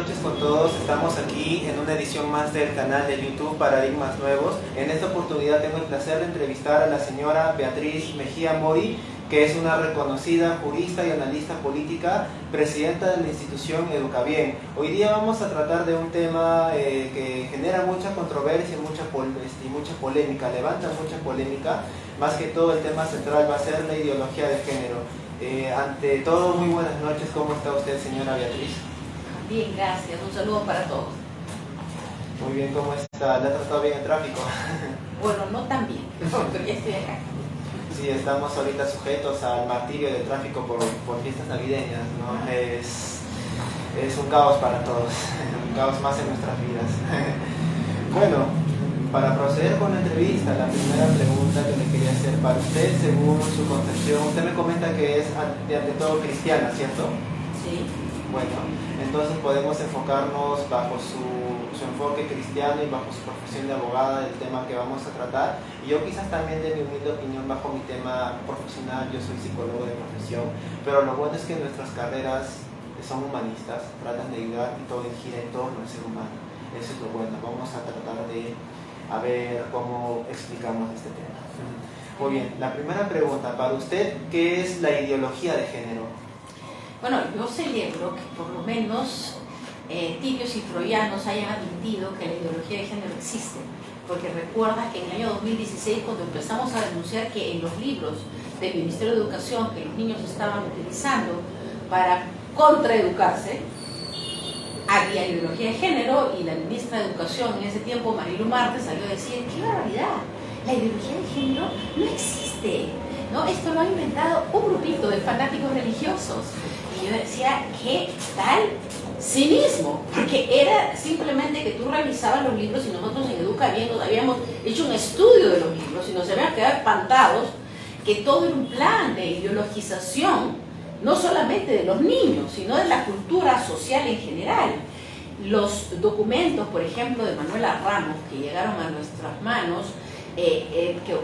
noches con todos. Estamos aquí en una edición más del canal de YouTube Paradigmas Nuevos. En esta oportunidad tengo el placer de entrevistar a la señora Beatriz Mejía Mori, que es una reconocida jurista y analista política, presidenta de la institución Educabien. Hoy día vamos a tratar de un tema que genera mucha controversia y mucha polémica, levanta mucha polémica. Más que todo, el tema central va a ser la ideología de género. Ante todo, muy buenas noches. ¿Cómo está usted, señora Beatriz? Bien, gracias. Un saludo para todos. Muy bien, ¿cómo está? ¿Le ha tratado bien el tráfico? Bueno, no tan bien, pero ya estoy acá. Sí, estamos ahorita sujetos al martirio del tráfico por fiestas navideñas, ¿no? Es un caos para todos, un caos más en nuestras vidas. Bueno, para proceder con la entrevista, la primera pregunta que le quería hacer para usted, según su concepción, usted me comenta que es ante todo cristiana, ¿cierto? Sí. Bueno, entonces podemos enfocarnos bajo su enfoque cristiano y bajo su profesión de abogada del tema que vamos a tratar. Y yo quizás también de mi humilde opinión bajo mi tema profesional, yo soy psicólogo de profesión, pero lo bueno es que nuestras carreras son humanistas, tratan de ayudar y todo gira en torno al ser humano. Eso es lo bueno. Vamos a tratar de ver cómo explicamos este tema. Muy bien, la primera pregunta para usted, ¿qué es la ideología de género? Bueno, yo celebro que por lo menos tibios y troyanos hayan admitido que la ideología de género existe, porque recuerda que en el año 2016, cuando empezamos a denunciar que en los libros del Ministerio de Educación que los niños estaban utilizando para contraeducarse, había ideología de género, y la ministra de Educación en ese tiempo, Marilu Martes, salió a decir: ¡qué barbaridad! La ideología de género no existe, ¿no? Esto lo ha inventado un grupito de fanáticos religiosos. Y yo decía: ¿qué tal cinismo? Porque era simplemente que tú revisabas los libros, y nosotros en Educabien nos habíamos hecho un estudio de los libros y nos habíamos quedado espantados que todo era un plan de ideologización, no solamente de los niños, sino de la cultura social en general. Los documentos, por ejemplo, de Manuela Ramos, que llegaron a nuestras manos,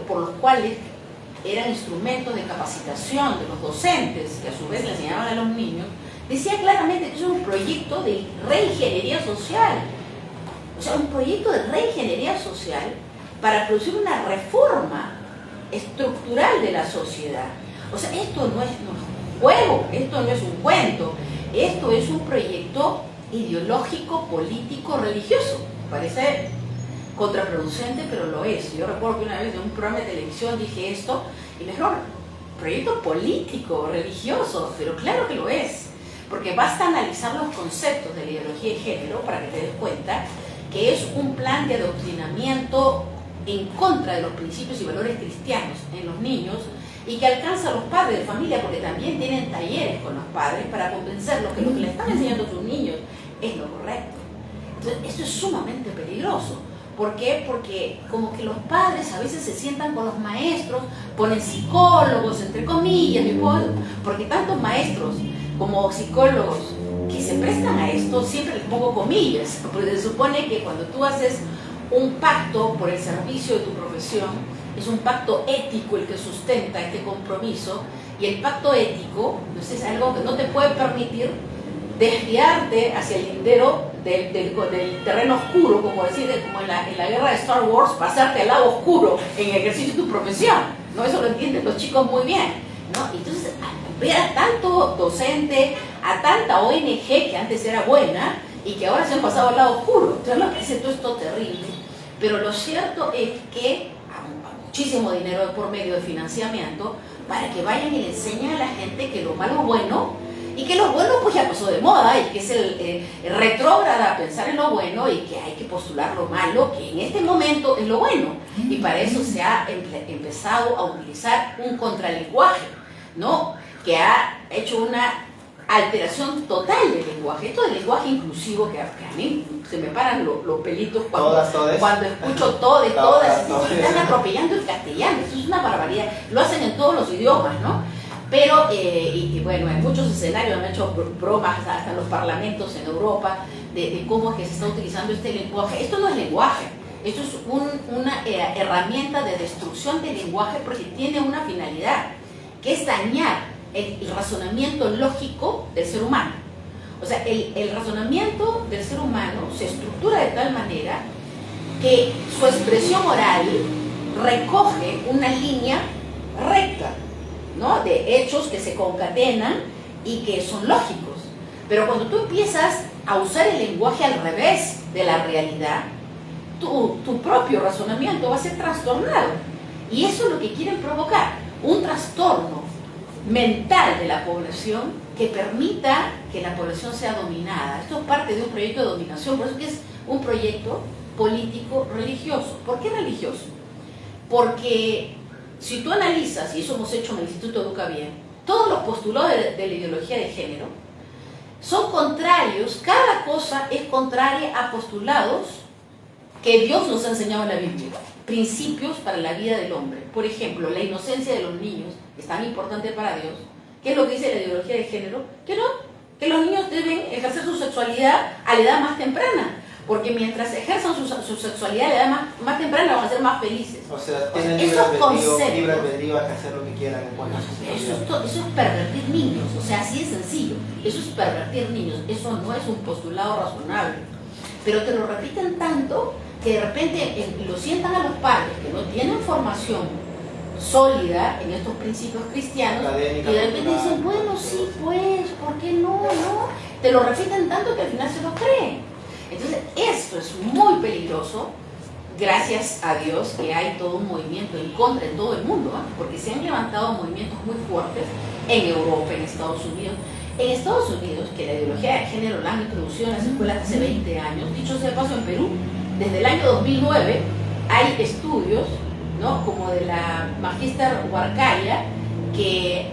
por los cuales eran instrumentos de capacitación de los docentes, que a su vez le enseñaban a los niños, decía claramente que es un proyecto de reingeniería social. O sea, un proyecto de reingeniería social para producir una reforma estructural de la sociedad. O sea, esto no es un juego, esto no es un cuento, esto es un proyecto ideológico, político, religioso. Parece contraproducente, pero lo es. Yo recuerdo que una vez en un programa de televisión dije esto y me dijeron: proyecto político, religioso, pero claro que lo es, porque basta analizar los conceptos de la ideología de género para que te des cuenta que es un plan de adoctrinamiento en contra de los principios y valores cristianos en los niños, y que alcanza a los padres de familia, porque también tienen talleres con los padres para convencerlos que lo que le están enseñando a sus niños es lo correcto. Entonces, esto es sumamente peligroso. ¿Por qué? Porque como que los padres a veces se sientan con los maestros, ponen psicólogos, entre comillas, porque tantos maestros como psicólogos que se prestan a esto, siempre les pongo comillas, porque se supone que cuando tú haces un pacto por el servicio de tu profesión, es un pacto ético el que sustenta este compromiso, y el pacto ético es algo que no te puede permitir desviarte hacia el lindero del terreno oscuro, como en la guerra de Star Wars, pasarte al lado oscuro en el ejercicio de tu profesión, ¿no? Eso lo entienden los chicos muy bien, ¿no? Entonces, ver a tanto docente, a tanta ONG que antes era buena y que ahora se han pasado al lado oscuro, entonces me parece todo esto terrible. Pero lo cierto es que muchísimo dinero por medio de financiamiento para que vayan y le enseñen a la gente que lo malo es bueno, y que lo bueno pues ya pasó de moda, y que es el retrógrada pensar en lo bueno, y que hay que postular lo malo, que en este momento es lo bueno. Y para eso se ha empezado a utilizar un contralenguaje, ¿no? Que ha hecho una alteración total del lenguaje. Esto del lenguaje inclusivo, que a mí se me paran los pelitos cuando escucho todas, están atropellando el castellano. Eso es una barbaridad. Lo hacen en todos los idiomas, ¿no? Pero, bueno, en muchos escenarios han hecho bromas hasta en los parlamentos en Europa de cómo es que se está utilizando este lenguaje. Esto no es lenguaje, esto es una herramienta de destrucción del lenguaje, porque tiene una finalidad, que es dañar el razonamiento lógico del ser humano. O sea, el razonamiento del ser humano se estructura de tal manera que su expresión oral recoge una línea recta, ¿no? De hechos que se concatenan y que son lógicos. Pero cuando tú empiezas a usar el lenguaje al revés de la realidad, tu propio razonamiento va a ser trastornado. Y eso es lo que quieren provocar, un trastorno mental de la población que permita que la población sea dominada. Esto es parte de un proyecto de dominación, por eso que es un proyecto político religioso. ¿Por qué religioso? Porque si tú analizas, y eso hemos hecho en el Instituto Educa Bien, todos los postulados de la ideología de género son contrarios, cada cosa es contraria a postulados que Dios nos ha enseñado en la Biblia, principios para la vida del hombre. Por ejemplo, la inocencia de los niños es tan importante para Dios. ¿Qué es lo que dice la ideología de género? Que no, que los niños deben ejercer su sexualidad a la edad más temprana, porque mientras ejerzan su sexualidad a la edad más temprana van a ser más felices. O sea, tienen libre albedrío a hacer lo que quieran en cuanto a su sexualidad. Eso es pervertir niños, o sea, así de sencillo. Eso es pervertir niños, eso no es un postulado razonable. Pero te lo repiten tanto que de repente lo sientan a los padres que no tienen formación sólida en estos principios cristianos y de repente dicen, bueno, sí, pues, ¿por qué no? Te lo repiten tanto que al final se lo creen. Entonces, esto es muy peligroso, gracias a Dios que hay todo un movimiento en contra en todo el mundo, ¿eh? Porque se han levantado movimientos muy fuertes en Europa, en Estados Unidos. En Estados Unidos, que la ideología de género la han introducido en las escuelas hace 20 años, dicho sea de paso en Perú, desde el año 2009 hay estudios, ¿no? Como de la Magíster Huarcaya, que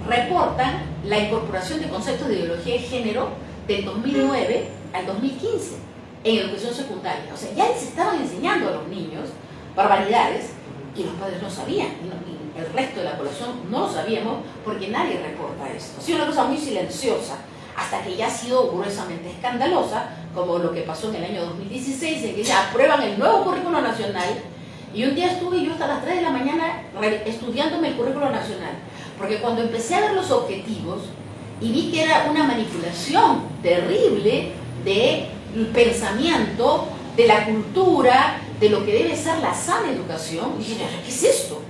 reportan la incorporación de conceptos de ideología de género del 2009 al 2015 en educación secundaria. O sea, ya les estaban enseñando a los niños barbaridades y los padres no sabían, y el resto de la población no lo sabíamos porque nadie reporta esto. Ha sido una cosa muy silenciosa hasta que ya ha sido gruesamente escandalosa, como lo que pasó en el año 2016, en que ya aprueban el nuevo currículo nacional. Y un día estuve yo hasta las 3 de la mañana estudiándome el currículo nacional, porque cuando empecé a ver los objetivos y vi que era una manipulación terrible del pensamiento, de la cultura, de lo que debe ser la sana educación, dije, ¿qué es esto?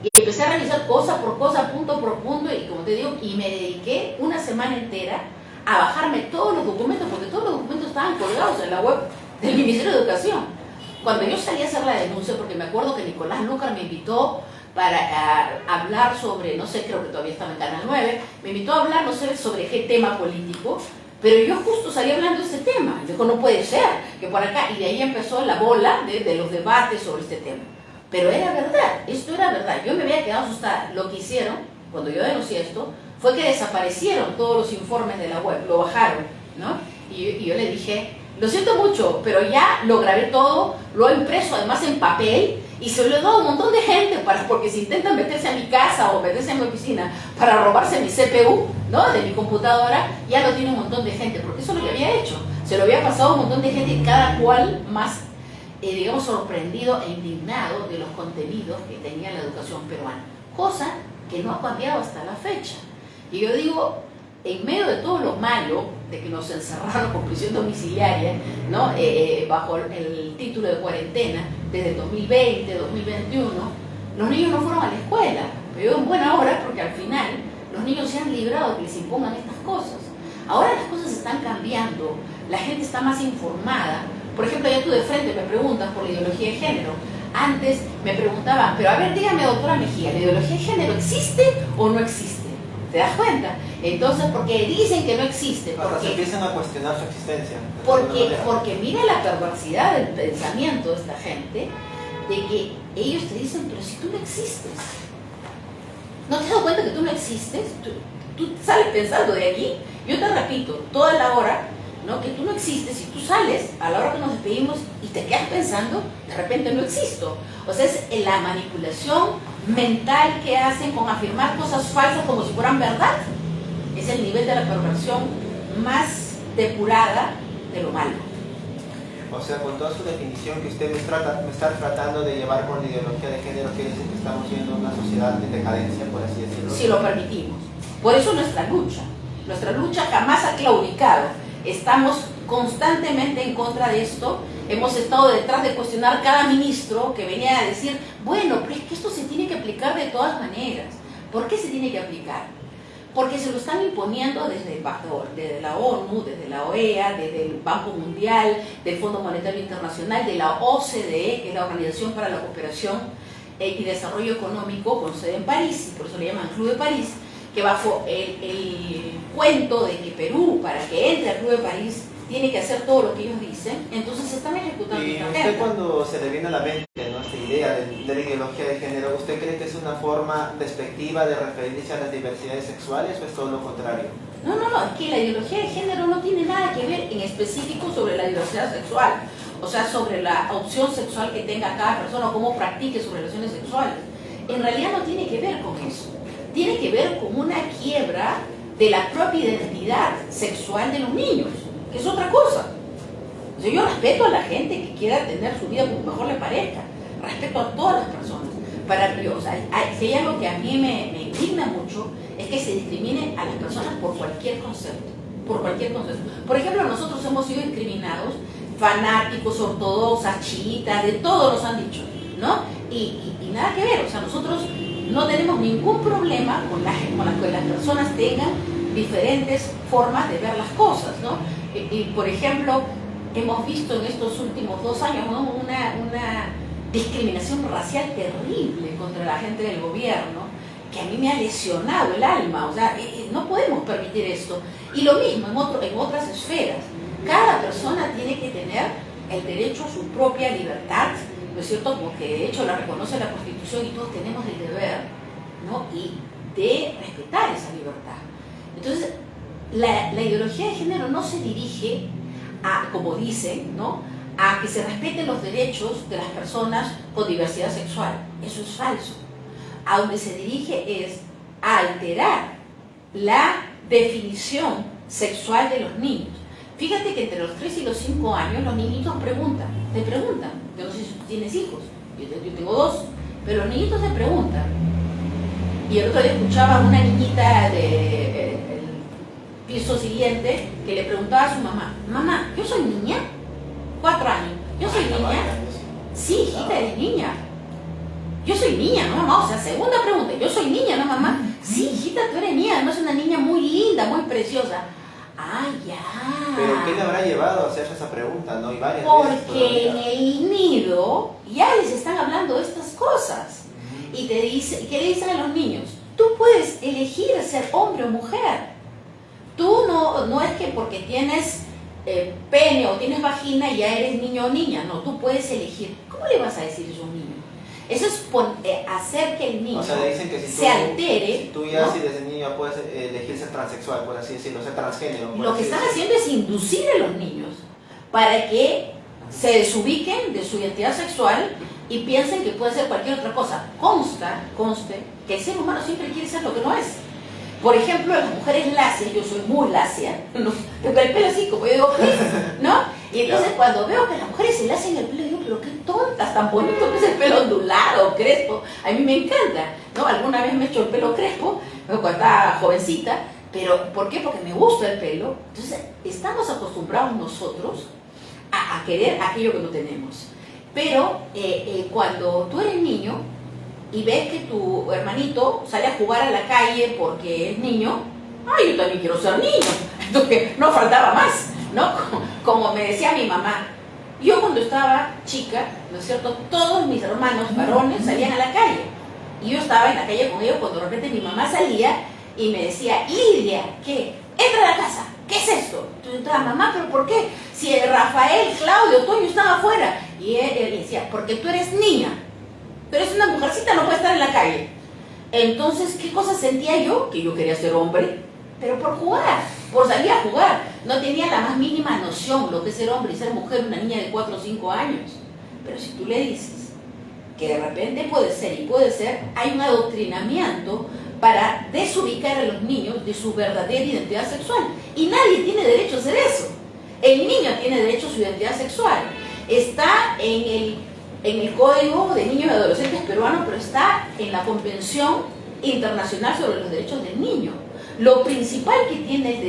Y empecé a revisar cosa por cosa, punto por punto, y como te digo, y me dediqué una semana entera a bajarme todos los documentos, porque todos los documentos estaban colgados en la web del Ministerio de Educación. Cuando yo salí a hacer la denuncia, porque me acuerdo que Nicolás Lucar me invitó para hablar sobre, no sé, creo que todavía estaba en Canal 9, me invitó a hablar, no sé, sobre qué tema político, pero yo justo salí hablando de este tema. Dijo, no puede ser, que por acá, y de ahí empezó la bola de los debates sobre este tema. Pero era verdad, esto era verdad. Yo me había quedado asustada. Lo que hicieron, cuando yo denuncié esto, fue que desaparecieron todos los informes de la web, lo bajaron, ¿no? Y yo le dije, lo siento mucho, pero ya lo grabé todo, lo he impreso además en papel y se lo he dado a un montón de gente porque si intentan meterse a mi casa o meterse a mi oficina para robarse mi CPU, ¿no? De mi computadora, ya lo tiene un montón de gente, porque eso es lo que había hecho. Se lo había pasado a un montón de gente y cada cual más, digamos, sorprendido e indignado de los contenidos que tenía la educación peruana. Cosa que no ha cambiado hasta la fecha. Y yo digo, en medio de todo lo malo, de que nos encerraron con prisión domiciliaria, ¿no? Bajo el título de cuarentena, desde 2020, 2021, los niños no fueron a la escuela. Pero en buena hora, porque al final los niños se han librado de que les impongan estas cosas. Ahora las cosas están cambiando, la gente está más informada. Por ejemplo, ya tú de frente me preguntas por la ideología de género. Antes me preguntaban, pero a ver, dígame, doctora Mejía, ¿la ideología de género existe o no existe? ¿Te das cuenta? Entonces, porque dicen que no existe. Hasta se empiezan a cuestionar su existencia. Porque mira la perversidad del pensamiento de esta gente, de que ellos te dicen, pero si tú no existes. ¿No te has dado cuenta que tú no existes? Tú sales pensando de aquí. Yo te repito, toda la hora, ¿no? Que tú no existes y tú sales a la hora que nos despedimos y te quedas pensando, de repente no existo. O sea, es la manipulación mental que hacen con afirmar cosas falsas como si fueran verdad. Es el nivel de la perversión más depurada de lo malo. O sea, con toda su definición que usted me está tratando de llevar por la ideología de género, que dice que estamos viendo una sociedad de decadencia, por así decirlo. Si lo permitimos. Por eso nuestra lucha. Nuestra lucha jamás ha claudicado. Estamos constantemente en contra de esto. Hemos estado detrás de cuestionar cada ministro que venía a decir, bueno, pero es que esto se tiene que aplicar de todas maneras. ¿Por qué se tiene que aplicar? Porque se lo están imponiendo desde la ONU, desde la OEA, desde el Banco Mundial, del Fondo Monetario Internacional, de la OCDE, que es la Organización para la Cooperación y Desarrollo Económico, con sede en París, y por eso le llaman Club de París, que bajo el cuento de que Perú, para que entre al Club de París, tiene que hacer todo lo que ellos dicen, entonces se están ejecutando. Y usted, cuando se le viene a la mente, ¿no?, esta idea de la ideología de género, ¿usted cree que es una forma despectiva de referirse a las diversidades sexuales o es todo lo contrario? No, es que la ideología de género no tiene nada que ver en específico sobre la diversidad sexual, o sea, sobre la opción sexual que tenga cada persona o cómo practique sus relaciones sexuales. En realidad no tiene que ver con eso, tiene que ver con una quiebra de la propia identidad sexual de los niños, que es otra cosa. O sea, yo respeto a la gente que quiera tener su vida como mejor le parezca, respeto a todas las personas. O sea, si hay algo que a mí me indigna mucho, es que se discrimine a las personas por cualquier concepto. Por ejemplo, nosotros hemos sido discriminados, fanáticos, ortodoxas, chiitas, de todo nos han dicho, ¿no? Y nada que ver, o sea, nosotros no tenemos ningún problema con que las personas tengan diferentes formas de ver las cosas, ¿no? Y por ejemplo, hemos visto en estos últimos 2 años, ¿no?, una discriminación racial terrible contra la gente del gobierno, que a mí me ha lesionado el alma. O sea, no podemos permitir esto. Y lo mismo en otras esferas. Cada persona tiene que tener el derecho a su propia libertad, ¿no es cierto?, porque de hecho la reconoce la Constitución y todos tenemos el deber, ¿no?, y de respetar esa libertad. Entonces, la ideología de género no se dirige a, como dicen, ¿no?, a que se respeten los derechos de las personas con diversidad sexual. Eso es falso. A donde se dirige es a alterar la definición sexual de los niños. Fíjate que entre los 3 y los 5 años los niñitos te preguntan. Yo no sé si tú tienes hijos, yo tengo 2, pero los niñitos te preguntan. Y el otro día escuchaba a una niñita del piso siguiente que le preguntaba a su mamá, mamá, ¿yo soy niña? 4 años, ¿yo soy niña? Sí, hijita, eres niña. Yo soy niña, ¿no, mamá? O sea, segunda pregunta, ¿yo soy niña, no, mamá? Sí, hijita, tú eres niña, además es una niña muy linda, muy preciosa. Ah, ya. ¿Pero qué le habrá llevado a hacerse esa pregunta, no? Y varias veces porque en el nido ya les están hablando de estas cosas. Y te dice, ¿qué le dicen a los niños? Tú puedes elegir ser hombre o mujer. Tú no es que porque tienes pene o tienes vagina ya eres niño o niña. No, tú puedes elegir. ¿Cómo le vas a decir eso a un niño? Eso es hacer que el niño, o sea, le dicen que si se altere. Si tú ya, ¿no?, si desde niño puedes elegir ser transexual, por así decirlo, ser transgénero. Lo que están haciendo es inducir a los niños para que se desubiquen de su identidad sexual y piensen que puede ser cualquier otra cosa. Conste que el ser humano siempre quiere ser lo que no es. Por ejemplo, las mujeres lacias, yo soy muy lacia, ¿no?, tengo el pelo así, como yo digo, ¿no? Y entonces cuando veo que las mujeres se le hacen el pelo, digo, pero qué tontas, tan bonito que es el pelo ondulado, crespo. A mí me encanta, ¿no? Alguna vez me he hecho el pelo crespo, cuando estaba jovencita, pero ¿por qué? Porque me gusta el pelo. Entonces, estamos acostumbrados nosotros a querer aquello que no tenemos. Pero cuando tú eres niño y ves que tu hermanito sale a jugar a la calle porque es niño, ¡ay, yo también quiero ser niño! Entonces, no faltaba más, ¿no? Como me decía mi mamá, yo cuando estaba chica, ¿no es cierto?, todos mis hermanos varones salían a la calle. Y yo estaba en la calle con ellos cuando de repente mi mamá salía y me decía, Lidia, ¿qué? Entra a la casa, ¿qué es esto? Entonces yo estaba, mamá, ¿pero por qué? Si Rafael, Claudio, Toño estaban afuera. Y él decía, porque tú eres niña, pero es una mujercita, no puede estar en la calle. Entonces, ¿qué cosa sentía yo? Que yo quería ser hombre, pero por jugar, por salir a jugar. No tenía la más mínima noción lo que es ser hombre y ser mujer, una niña de 4 o 5 años. Pero si tú le dices que de repente puede ser y puede ser, hay un adoctrinamiento para desubicar a los niños de su verdadera identidad sexual. Y nadie tiene derecho a hacer eso. El niño tiene derecho a su identidad sexual. Está en el Código de Niños y Adolescentes peruano, pero está en la Convención Internacional sobre los Derechos del Niño. Lo principal que tiene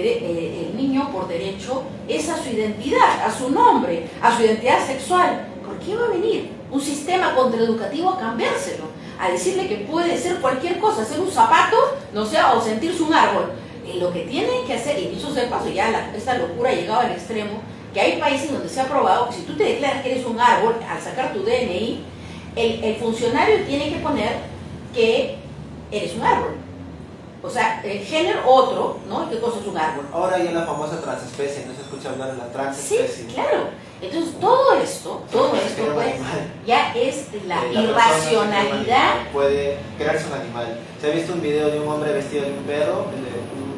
el niño por derecho es a su identidad, a su nombre, a su identidad sexual. ¿Por qué va a venir un sistema contraeducativo a cambiárselo? A decirle que puede ser cualquier cosa, ser un zapato, no sé, o sentirse un árbol. Lo que tienen que hacer, y dicho sea de paso, ya esta locura ha llegado al extremo, que hay países donde se ha probado que si tú te declaras que eres un árbol, al sacar tu DNI, el funcionario tiene que poner que eres un árbol. O sea, el género otro, ¿no? ¿Qué cosa es un árbol? Ahora ya la famosa transespecie, ¿no se escucha hablar de la transespecie? Sí, claro. Entonces todo esto pues, ya es la irracionalidad. Puede crearse un animal. Se ha visto un video de un hombre vestido de un perro,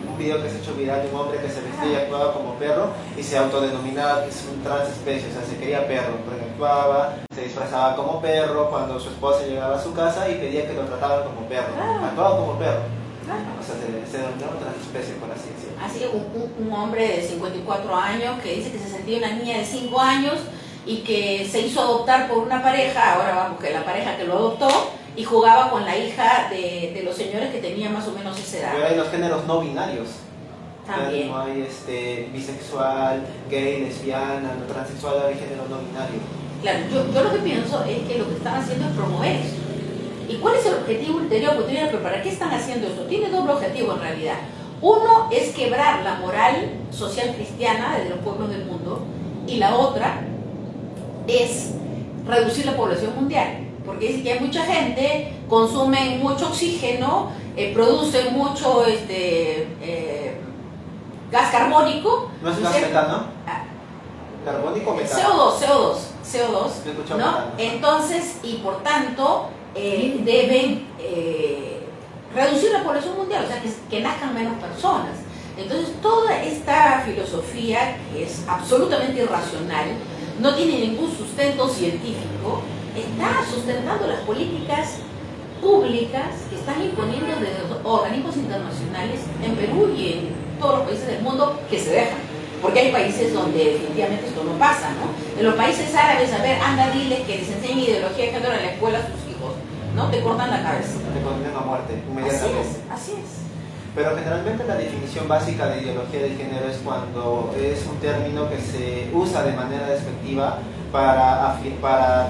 un video que se ha hecho viral de un hombre que se vestía y actuaba como perro y se autodenominaba que es un transespecie, o sea, se quería perro, porque actuaba, se disfrazaba como perro cuando su esposa llegaba a su casa y pedía que lo trataran como perro, actuaba como perro. O sea, se denominaba transespecie, por así decirlo. Así, un hombre de 54 años que dice que se sentía una niña de 5 años y que se hizo adoptar por una pareja, ahora vamos, que la pareja que lo adoptó, y jugaba con la hija de los señores que tenían más o menos esa edad. Pero hay los géneros no binarios. También. No hay bisexual, gay, lesbiana, no transexual, hay género no binario. Claro, yo lo que pienso es que lo que están haciendo es promover eso. ¿Y cuál es el objetivo ulterior? Pero ¿para qué están haciendo esto? Tiene doble objetivo en realidad. Uno es quebrar la moral social cristiana de los pueblos del mundo, y la otra es reducir la población mundial. Porque dice que hay mucha gente, consumen mucho oxígeno, producen mucho gas carbónico. ¿No es gas metano? ¿Carbónico o metano? CO2, ¿no? Entonces, y por tanto, deben reducir la población mundial, o sea, que nazcan menos personas. Entonces, toda esta filosofía, que es absolutamente irracional, no tiene ningún sustento científico, está sustentando las políticas públicas que están imponiendo desde los organismos internacionales en Perú y en todos los países del mundo que se dejan. Porque hay países donde definitivamente esto no pasa, ¿no? En los países árabes, a ver, anda, diles que les enseñen ideología de género en la escuela a sus hijos, ¿no? Te cortan la cabeza. Te condenan a muerte inmediatamente. Así es. Pero generalmente la definición básica de ideología de género es cuando es un término que se usa de manera despectiva para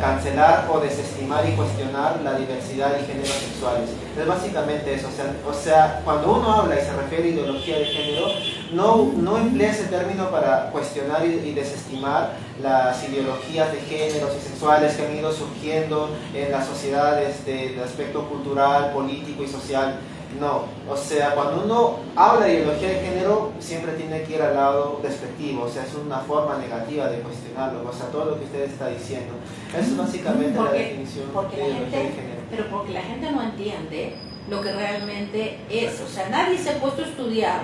cancelar o desestimar y cuestionar la diversidad y géneros sexuales. Es básicamente eso, o sea, cuando uno habla y se refiere a ideología de género, no emplea ese término para cuestionar y desestimar las ideologías de géneros y sexuales que han ido surgiendo en las sociedades del aspecto cultural, político y social. No, o sea, cuando uno habla de ideología de género, siempre tiene que ir al lado despectivo, o sea, es una forma negativa de cuestionarlo, o sea, todo lo que usted está diciendo. Eso es básicamente la definición de ideología de género. Pero porque la gente no entiende lo que realmente es, o sea, nadie se ha puesto a estudiar,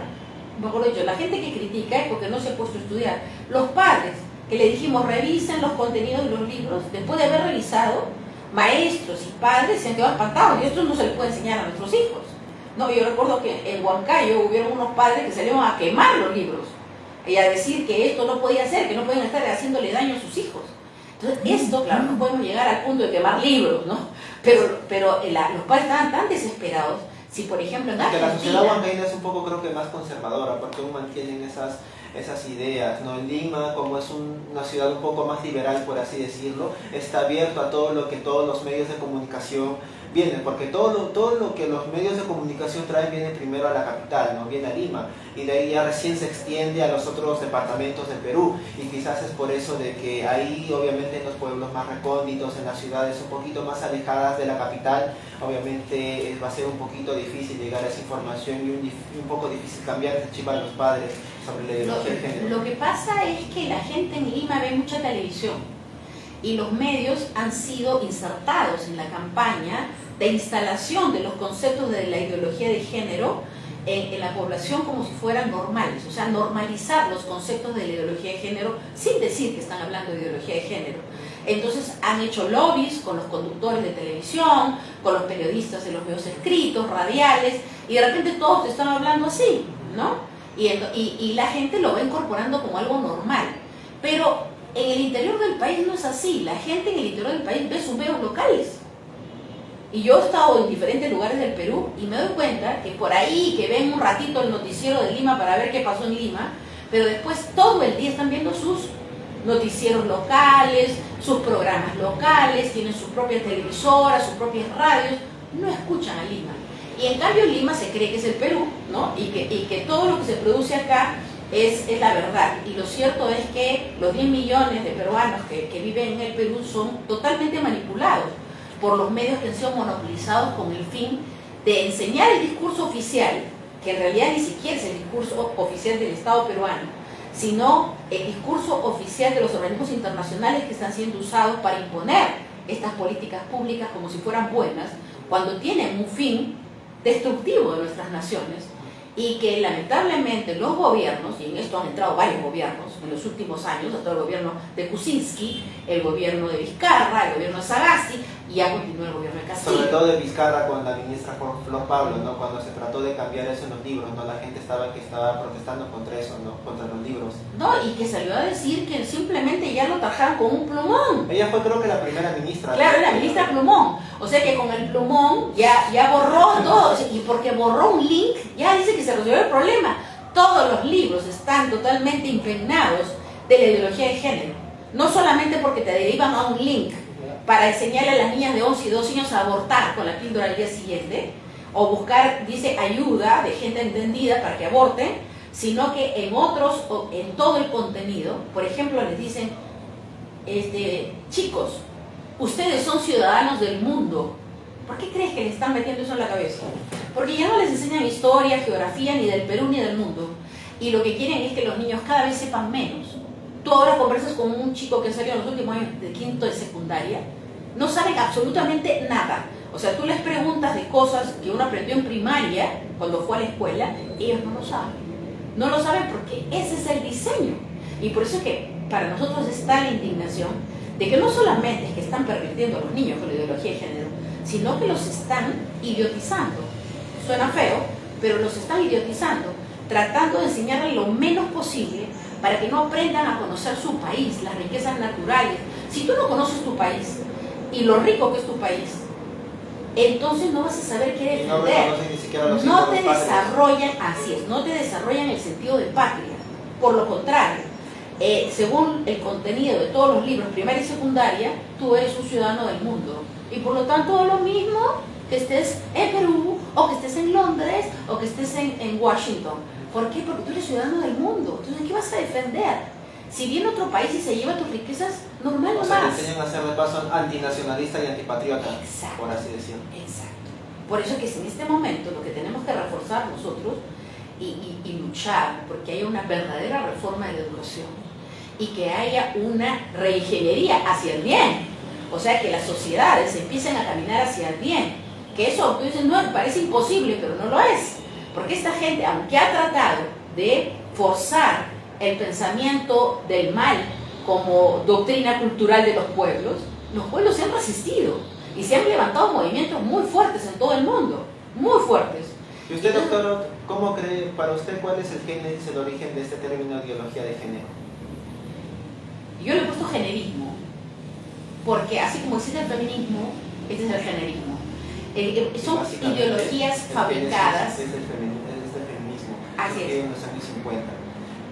mejor dicho, la gente que critica es porque no se ha puesto a estudiar. Los padres, que le dijimos revisen los contenidos de los libros, después de haber revisado, maestros y padres se han quedado espantados, y esto no se le puede enseñar a nuestros hijos. No, yo recuerdo que en Huancayo hubieron unos padres que salieron a quemar los libros y a decir que esto no podía ser, que no podían estar haciéndole daño a sus hijos. Entonces, esto, claro, no podemos llegar al punto de quemar libros, ¿no? Pero los padres estaban tan desesperados. Si, por ejemplo, en Argentina... La sociedad huancaína es un poco, creo que más conservadora, porque aún mantienen esas ideas, ¿no? En Lima, como es una ciudad un poco más liberal, por así decirlo, está abierto a todo lo que todos los medios de comunicación vienen, porque todo lo que los medios de comunicación traen viene primero a la capital, ¿no? Viene a Lima, y de ahí ya recién se extiende a los otros departamentos del Perú, y quizás es por eso de que ahí, obviamente, en los pueblos más recónditos, en las ciudades un poquito más alejadas de la capital, obviamente va a ser un poquito difícil llegar a esa información y un poco difícil cambiar ese chip a los padres sobre la ideología de género. Lo que pasa es que la gente en Lima ve mucha televisión, y los medios han sido insertados en la campaña de instalación de los conceptos de la ideología de género en la población como si fueran normales, o sea, normalizar los conceptos de la ideología de género sin decir que están hablando de ideología de género. Entonces han hecho lobbies con los conductores de televisión, con los periodistas de los medios escritos, radiales, y de repente todos están hablando así, ¿no? Y la gente lo va incorporando como algo normal. Pero en el interior del país no es así. La gente en el interior del país ve sus medios locales. Y yo he estado en diferentes lugares del Perú y me doy cuenta que por ahí, que ven un ratito el noticiero de Lima para ver qué pasó en Lima, pero después todo el día están viendo sus noticieros locales, sus programas locales, tienen sus propias televisoras, sus propias radios, no escuchan a Lima. Y en cambio Lima se cree que es el Perú, ¿no? Y que todo lo que se produce acá es la verdad. Y lo cierto es que los 10 millones de peruanos que viven en el Perú son totalmente manipulados por los medios que han sido monopolizados con el fin de enseñar el discurso oficial, que en realidad ni siquiera es el discurso oficial del Estado peruano, sino el discurso oficial de los organismos internacionales que están siendo usados para imponer estas políticas públicas como si fueran buenas, cuando tienen un fin destructivo de nuestras naciones, y que lamentablemente los gobiernos, y en esto han entrado varios gobiernos en los últimos años, hasta el gobierno de Kuczynski, el gobierno de Vizcarra, el gobierno de Sagasti, y ya continúa el gobierno de Castillo. Sobre todo de Vizcarra con la ministra Flor Pablo, ¿no? Cuando se trató de cambiar eso en los libros, ¿no? La gente estaba protestando contra eso, ¿no? Contra los libros. No, y que salió a decir que simplemente ya lo tajaron con un plumón. Ella fue, creo que, la primera ministra. Claro, la ministra plumón. O sea que con el plumón ya borró todo, y porque borró un link, ya dice que se resolvió el problema. Todos los libros están totalmente impregnados de la ideología de género. No solamente porque te derivan a un link para enseñarle a las niñas de 11 y 12 años a abortar con la píldora al día siguiente, o buscar, dice, ayuda de gente entendida para que aborten, sino que en otros, en todo el contenido, por ejemplo, les dicen, chicos, ustedes son ciudadanos del mundo. ¿Por qué crees que les están metiendo eso en la cabeza? Porque ya no les enseñan historia, geografía, ni del Perú ni del mundo. Y lo que quieren es que los niños cada vez sepan menos. Tú ahora conversas con un chico que salió en los últimos años de quinto de secundaria, no saben absolutamente nada. O sea, tú les preguntas de cosas que uno aprendió en primaria, cuando fue a la escuela, ellos no lo saben. No lo saben porque ese es el diseño. Y por eso es que para nosotros está la indignación de que no solamente es que están pervirtiendo a los niños con la ideología de género, sino que los están idiotizando. Suena feo, pero los están idiotizando, tratando de enseñarles lo menos posible para que no aprendan a conocer su país, las riquezas naturales. Si tú no conoces tu país y lo rico que es tu país, entonces no vas a saber qué defender. No te desarrollan, así es, no te desarrollan el sentido de patria. Por lo contrario, según el contenido de todos los libros, primaria y secundaria, tú eres un ciudadano del mundo. Y por lo tanto es lo mismo que estés en Perú, o que estés en Londres, o que estés en Washington. ¿Por qué? Porque tú eres ciudadano del mundo. Entonces, ¿qué vas a defender? Si viene otro país y se lleva tus riquezas, normal o nomás. sea, te enseñan a ser de paso antinacionalista y antipatriota, exacto, por así decirlo. Exacto. Por eso es que en este momento lo que tenemos que reforzar nosotros y luchar porque haya una verdadera reforma de la educación y que haya una reingeniería hacia el bien. O sea, que las sociedades empiecen a caminar hacia el bien. Que eso, tú dices, no, parece imposible, pero no lo es. Porque esta gente, aunque ha tratado de forzar el pensamiento del mal como doctrina cultural de los pueblos se han resistido y se han levantado movimientos muy fuertes en todo el mundo, muy fuertes. ¿Y usted, doctor, cómo cree, para usted, cuál es el génesis, el origen de este término ideología de género? Yo le he puesto generismo, porque así como existe el feminismo, este es el generismo. Son ideologías fabricadas. Es el feminismo. Así es. En los años 50.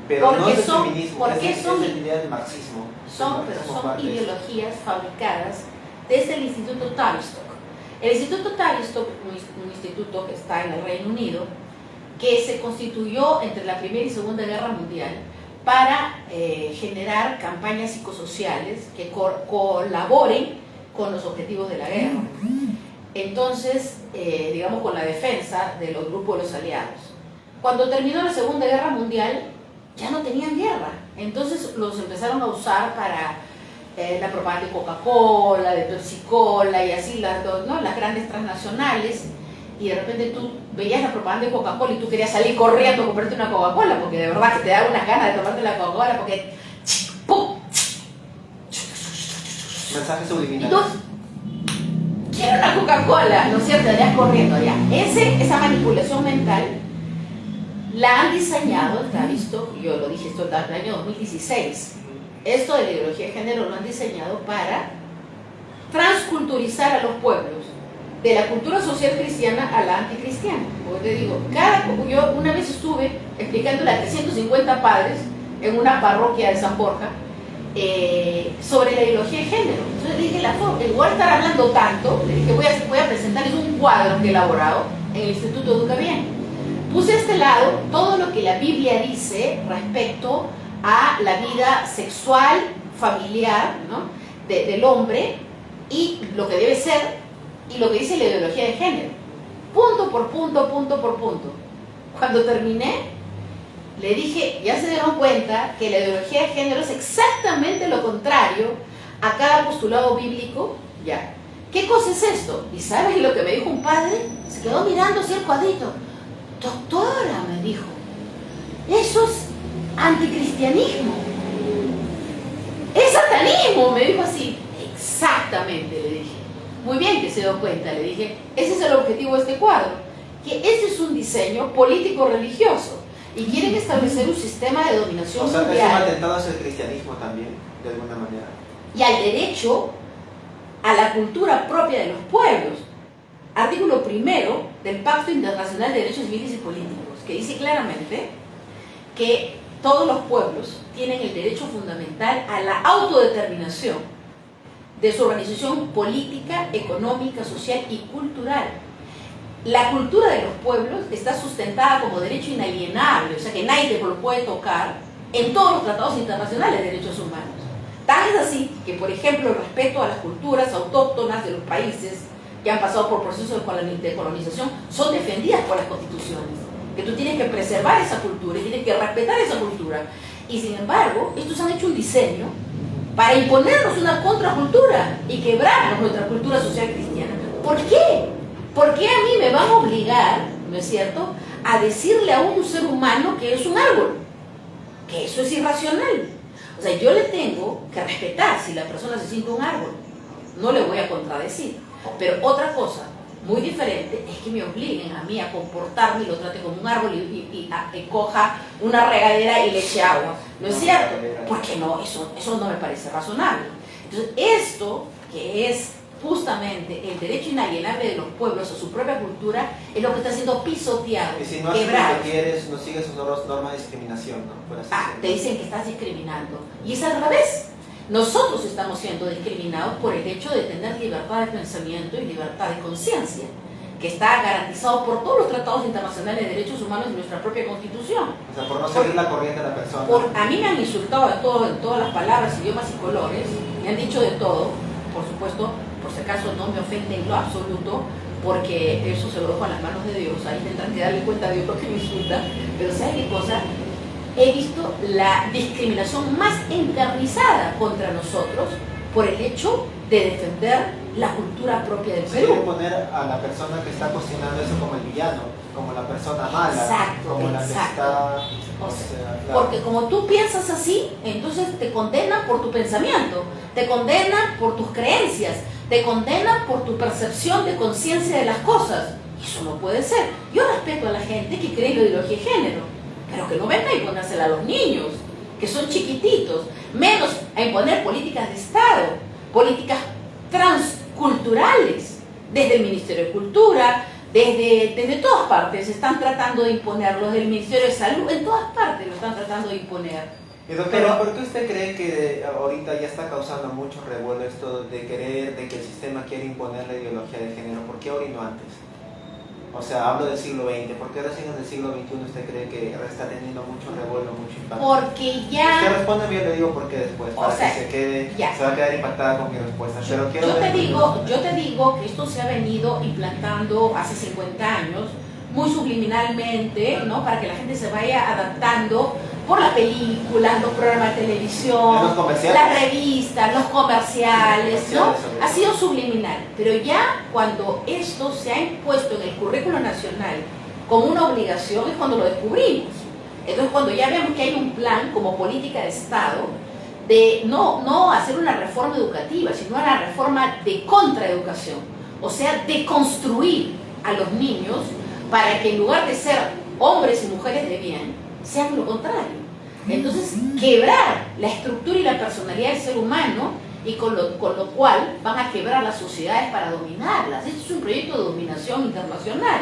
Pero no es el feminismo, es la idea del marxismo. Son ideologías fabricadas desde el Instituto Tavistock. El Instituto Tavistock, un instituto que está en el Reino Unido, que se constituyó entre la Primera y Segunda Guerra Mundial para generar campañas psicosociales que colaboren con los objetivos de la guerra. Entonces, digamos, con la defensa de los grupos de los aliados. Cuando terminó la Segunda Guerra Mundial, ya no tenían guerra. Entonces los empezaron a usar para la propaganda de Coca-Cola, de Pepsi-Cola y así, ¿no? Las grandes transnacionales. Y de repente tú veías la propaganda de Coca-Cola y tú querías salir corriendo a comprarte una Coca-Cola, porque de verdad que te daba unas ganas de tomarte la Coca-Cola, porque ¡pum! Mensaje subliminal. Quiero una Coca-Cola, ¿no es cierto? Te corriendo ya. Esa manipulación mental la han diseñado, está visto, yo lo dije esto en el año 2016. Esto de la ideología de género lo han diseñado para transculturizar a los pueblos de la cultura social cristiana a la anticristiana. Porque te digo, yo una vez estuve explicándole a 350 padres en una parroquia de San Borja sobre la ideología de género. Entonces le dije, en lugar de estar hablando tanto, le dije, voy a presentarles un cuadro que he elaborado en el Instituto Educa Bien. Puse a este lado todo lo que la Biblia dice respecto a la vida sexual, familiar, ¿no?, del hombre, y lo que debe ser, y lo que dice la ideología de género, punto por punto, punto por punto. Cuando terminé, le dije, ya se dieron cuenta que la ideología de género es exactamente lo contrario a cada postulado bíblico. Ya, ¿qué cosa es esto? ¿Y sabes lo que me dijo un padre? Se quedó mirando así el cuadrito. Doctora, me dijo, eso es anticristianismo, es satanismo, me dijo así. Exactamente, le dije. Muy bien que se dio cuenta, le dije, ese es el objetivo de este cuadro, que este es un diseño político-religioso y quieren establecer un sistema de dominación mundial. O sea, es un atentado hacia el cristianismo también, de alguna manera. Y al derecho a la cultura propia de los pueblos. Artículo 1 del Pacto Internacional de Derechos Civiles y Políticos, que dice claramente que todos los pueblos tienen el derecho fundamental a la autodeterminación de su organización política, económica, social y cultural. La cultura de los pueblos está sustentada como derecho inalienable, o sea que nadie lo puede tocar en todos los tratados internacionales de derechos humanos. Tan es así que, por ejemplo, el respeto a las culturas autóctonas de los países que han pasado por procesos de colonización son defendidas por las constituciones, que tú tienes que preservar esa cultura y tienes que respetar esa cultura. Y sin embargo, estos han hecho un diseño para imponernos una contracultura y quebrarnos nuestra cultura social cristiana. ¿Por qué? ¿Por qué a mí me van a obligar, no es cierto, a decirle a un ser humano que es un árbol? Que eso es irracional. O sea, yo le tengo que respetar si la persona se siente un árbol. No le voy a contradecir. Pero otra cosa muy diferente es que me obliguen a mí a comportarme y lo trate como un árbol y coja una regadera y le eche agua. ¿No es cierto? Porque no, eso no me parece razonable. Entonces, esto que es justamente el derecho inalienable de los pueblos a su propia cultura es lo que está siendo pisoteado, y si no haces quebrado. lo que quieres, no sigues sus normas de discriminación, ¿no? Por así decirlo. Te dicen que estás discriminando. Y es al revés. Nosotros estamos siendo discriminados por el hecho de tener libertad de pensamiento y libertad de conciencia, que está garantizado por todos los tratados internacionales de derechos humanos y nuestra propia Constitución. O sea, por no seguir la corriente de la persona. A mí me han insultado en todas las palabras, idiomas y colores, me han dicho de todo, por supuesto, por si acaso no me ofende en lo absoluto, porque eso se lo dejo a las manos de Dios, ahí tendrán que darle cuenta a Dios lo que me insulta, pero ¿sabes qué cosa? He visto la discriminación más encarnizada contra nosotros por el hecho de defender la cultura propia del Perú. Quiere poner a la persona que está cocinando eso como el villano, como la persona mala, exacto, como la que está... O sea, claro. Porque como tú piensas así, entonces te condenan por tu pensamiento, te condenan por tus creencias, te condenan por tu percepción de conciencia de las cosas. Y eso no puede ser. Yo respeto a la gente que cree en la ideología de género, pero que no venga a imponérsela a los niños, que son chiquititos, menos a imponer políticas de Estado, políticas transculturales, desde el Ministerio de Cultura, desde todas partes están tratando de imponerlo, desde el Ministerio de Salud, en todas partes lo están tratando de imponer. Y doctora, ¿por qué usted cree que ahorita ya está causando mucho revuelo esto de querer, de que el sistema quiere imponer la ideología de género? ¿Por qué ahora y no antes? O sea, hablo del siglo XX. ¿Por qué recién en el siglo XXI usted cree que está teniendo mucho revuelo, mucho impacto? Porque ya... Usted responde bien, le digo por qué después, para que se va a quedar impactada con mi respuesta. Pero quiero yo te digo que esto se ha venido implantando hace 50 años, muy subliminalmente, ¿no? Para que la gente se vaya adaptando por las películas, los programas de televisión, las revistas, los comerciales, ¿no? Ha sido subliminal, pero ya cuando esto se ha impuesto en el currículo nacional como una obligación es cuando lo descubrimos. Entonces, cuando ya vemos que hay un plan como política de Estado de no hacer una reforma educativa, sino una reforma de contraeducación, o sea, de construir a los niños para que en lugar de ser hombres y mujeres de bien, sean lo contrario. Entonces, quebrar la estructura y la personalidad del ser humano y con lo cual van a quebrar las sociedades para dominarlas. Esto es un proyecto de dominación internacional.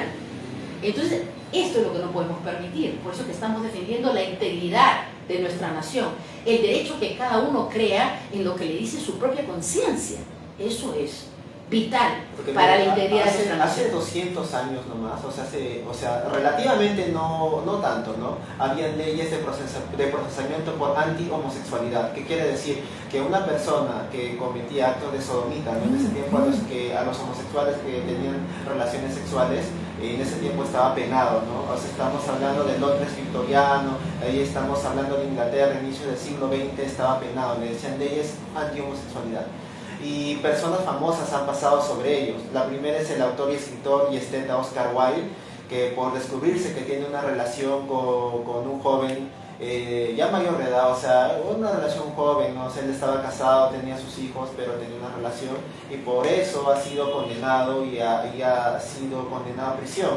Entonces, esto es lo que no podemos permitir, por eso que estamos defendiendo la integridad de nuestra nación, el derecho que cada uno crea en lo que le dice su propia conciencia. Eso es vital para la integridad de nuestra nación. Hace 200 años nomás, o sea, relativamente no tanto, ¿no? Habían leyes de procesamiento por anti-homosexualidad, que quiere decir que una persona que cometía actos de sodomita, ¿no? En ese tiempo a los homosexuales que tenían relaciones sexuales, en ese tiempo estaba penado, ¿no? O sea, estamos hablando de Londres victoriano, ahí estamos hablando de Inglaterra, inicio del siglo XX, estaba penado, le decían leyes anti-homosexualidad. Y personas famosas han pasado sobre ellos. La primera es el autor y escritor y esteta Oscar Wilde, que por descubrirse que tiene una relación con un joven ya mayor de edad, o sea, una relación joven, ¿no? O sea, él estaba casado, tenía sus hijos, pero tenía una relación, y por eso ha sido condenado y ha sido condenado a prisión,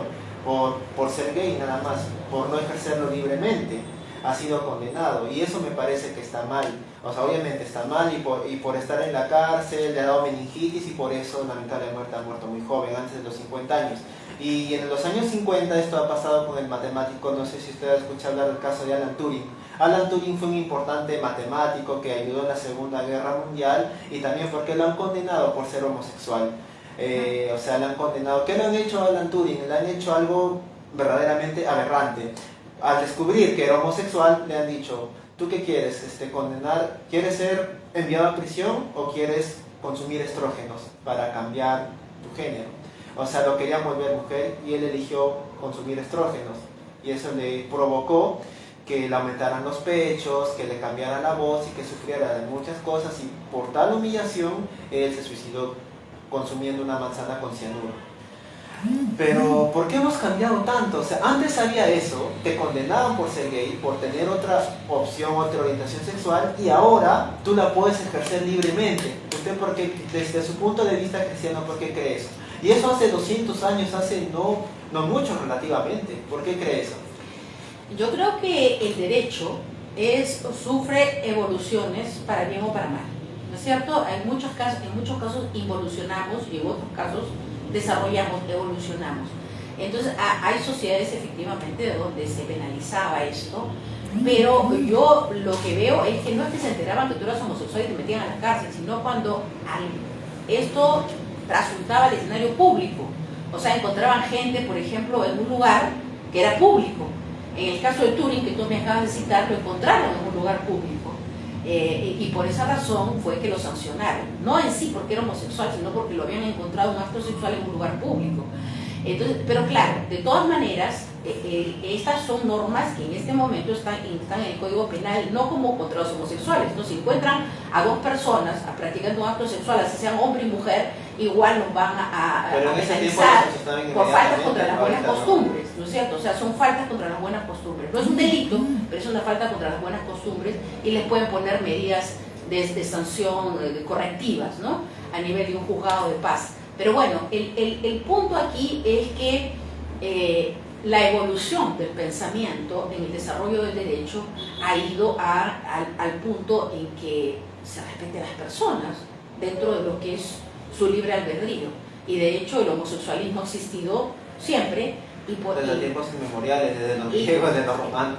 por ser gay nada más, por no ejercerlo libremente. Ha sido condenado, y eso me parece que está mal. O sea, obviamente está mal, y por estar en la cárcel le ha dado meningitis, y por eso lamentablemente ha muerto muy joven, antes de los 50 años. Y en los años 50 esto ha pasado con el matemático, no sé si usted ha escuchado hablar del caso de Alan Turing. Alan Turing fue un importante matemático que ayudó en la Segunda Guerra Mundial, y también porque lo han condenado por ser homosexual. O sea, le han condenado. ¿Qué le han hecho a Alan Turing? Le han hecho algo verdaderamente aberrante. Al descubrir que era homosexual, le han dicho: ¿tú qué quieres? ¿Condenar? ¿Quieres ser enviado a prisión o quieres consumir estrógenos para cambiar tu género? O sea, lo querían volver mujer, y él eligió consumir estrógenos, y eso le provocó que le aumentaran los pechos, que le cambiara la voz y que sufriera de muchas cosas, y por tal humillación él se suicidó consumiendo una manzana con cianuro. Pero, ¿por qué hemos cambiado tanto? O sea, antes había eso, te condenaban por ser gay, por tener otra opción, otra orientación sexual, y ahora tú la puedes ejercer libremente. ¿Usted por qué, desde su punto de vista cristiano, por qué cree eso? Y eso hace 200 años, hace no mucho relativamente. ¿Por qué cree eso? Yo creo que el derecho sufre evoluciones para bien o para mal, ¿no es cierto? En muchos casos involucionamos, y en otros casos desarrollamos, evolucionamos. Entonces hay sociedades efectivamente donde se penalizaba esto, pero yo lo que veo es que no es que se enteraban que tú eras homosexual y te metían a la cárcel, sino cuando esto resultaba el escenario público. O sea, encontraban gente, por ejemplo, en un lugar que era público. En el caso de Turing, que tú me acabas de citar, lo encontraron en un lugar público. Y por esa razón fue que lo sancionaron. No en sí porque era homosexual, sino porque lo habían encontrado un acto sexual en un lugar público. Entonces, pero claro, de todas maneras, estas son normas que en este momento están en el Código Penal, no como contra los homosexuales, ¿no? Si encuentran a dos personas practicando un acto sexual, así sean hombre y mujer, igual nos van a penalizar por faltas contra las buenas costumbres, ¿no es cierto? O sea, son faltas contra las buenas costumbres. No es un delito, pero es una falta contra las buenas costumbres, y les pueden poner medidas de sanción correctivas, ¿no? A nivel de un juzgado de paz. Pero bueno, el punto aquí es que la evolución del pensamiento en el desarrollo del derecho ha ido al punto en que se respeten a las personas dentro de lo que es su libre albedrío. Y de hecho el homosexualismo ha existido siempre. Desde tiempos inmemoriales, desde los griegos, desde los romanos.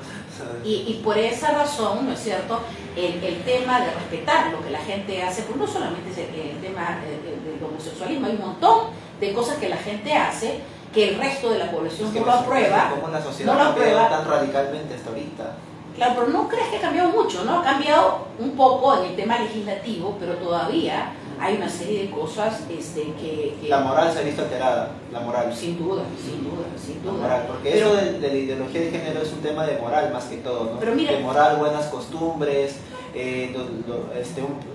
Y por esa razón, ¿no es cierto?, el tema de respetar lo que la gente hace, pues no solamente es el tema del homosexualismo, hay un montón de cosas que la gente hace que el resto de la población no lo aprueba. ¿Cómo la sociedad ha cambiado tan radicalmente hasta ahorita? Claro, pero no crees que ha cambiado mucho, ¿no? Ha cambiado un poco en el tema legislativo, pero todavía hay una serie de cosas que... La moral se ha visto alterada, la moral. Sin duda, sin duda, sin duda. La moral, porque pero, eso de la ideología de género es un tema de moral más que todo, ¿no? Pero mira, de moral, buenas costumbres,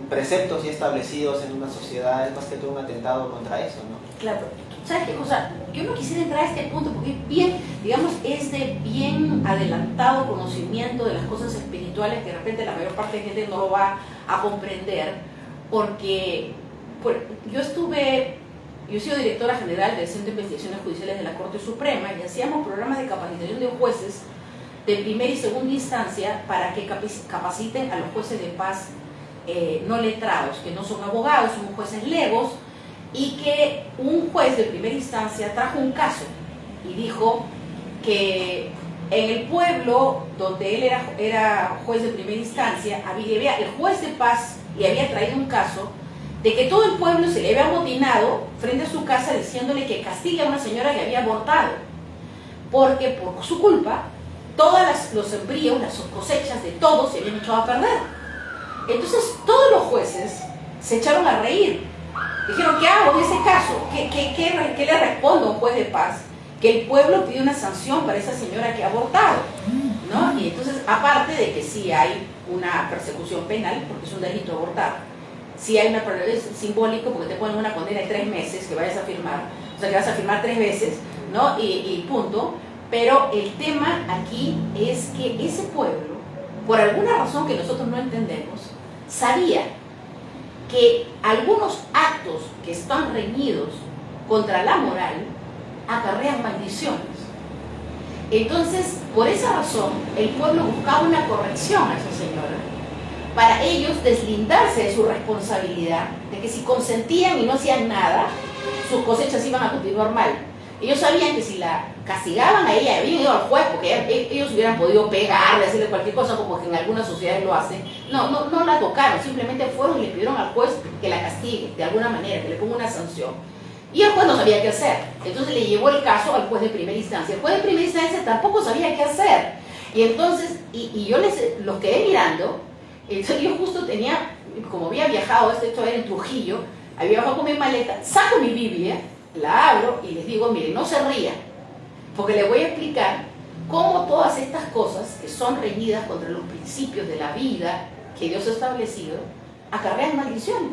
preceptos ya establecidos en una sociedad, es más que todo un atentado contra eso, ¿no? Claro, ¿sabes qué cosa? Yo no quisiera entrar a este punto porque es bien, digamos, es de bien adelantado conocimiento de las cosas espirituales que de repente la mayor parte de gente no lo va a comprender, porque yo he sido directora general del Centro de Investigaciones Judiciales de la Corte Suprema, y hacíamos programas de capacitación de jueces de primera y segunda instancia para que capaciten a los jueces de paz no letrados, que no son abogados, son jueces legos, y que un juez de primera instancia trajo un caso y dijo que en el pueblo donde él era juez de primera instancia, había el juez de paz y había traído un caso de que todo el pueblo se le había amotinado frente a su casa diciéndole que castigue a una señora que había abortado, porque por su culpa todos los sembríos, las cosechas de todos se habían echado a perder. Entonces todos los jueces se echaron a reír. Dijeron, ¿qué hago en ese caso? ¿Qué le respondo a un juez de paz? Que el pueblo pide una sanción para esa señora que ha abortado, ¿no? Y entonces, aparte de que sí hay una persecución penal, porque es un delito abortar, sí hay es simbólico porque te ponen una condena de 3 meses que vayas a firmar, o sea que vas a firmar 3 veces, ¿no? Y punto. Pero el tema aquí es que ese pueblo, por alguna razón que nosotros no entendemos, sabía que algunos actos que están reñidos contra la moral acarrean maldiciones. Entonces, por esa razón, el pueblo buscaba una corrección a esa señora, para ellos deslindarse de su responsabilidad, de que si consentían y no hacían nada, sus cosechas iban a continuar mal. Ellos sabían que si la castigaban a ella, habían ido al juez, porque ellos hubieran podido pegarle, hacerle cualquier cosa, como que en algunas sociedades lo hacen. No la tocaron, simplemente fueron y le pidieron al juez que la castigue, de alguna manera, que le ponga una sanción. Y el juez no sabía qué hacer. Entonces le llevó el caso al juez de primera instancia. El juez de primera instancia tampoco sabía qué hacer. Y entonces, yo los quedé mirando. Entonces yo justo tenía, como había viajado, esto era en Trujillo, había viajado con mi maleta, saco mi Biblia, la abro y les digo, miren, no se rían, porque les voy a explicar cómo todas estas cosas que son reñidas contra los principios de la vida que Dios ha establecido, acarrean maldiciones.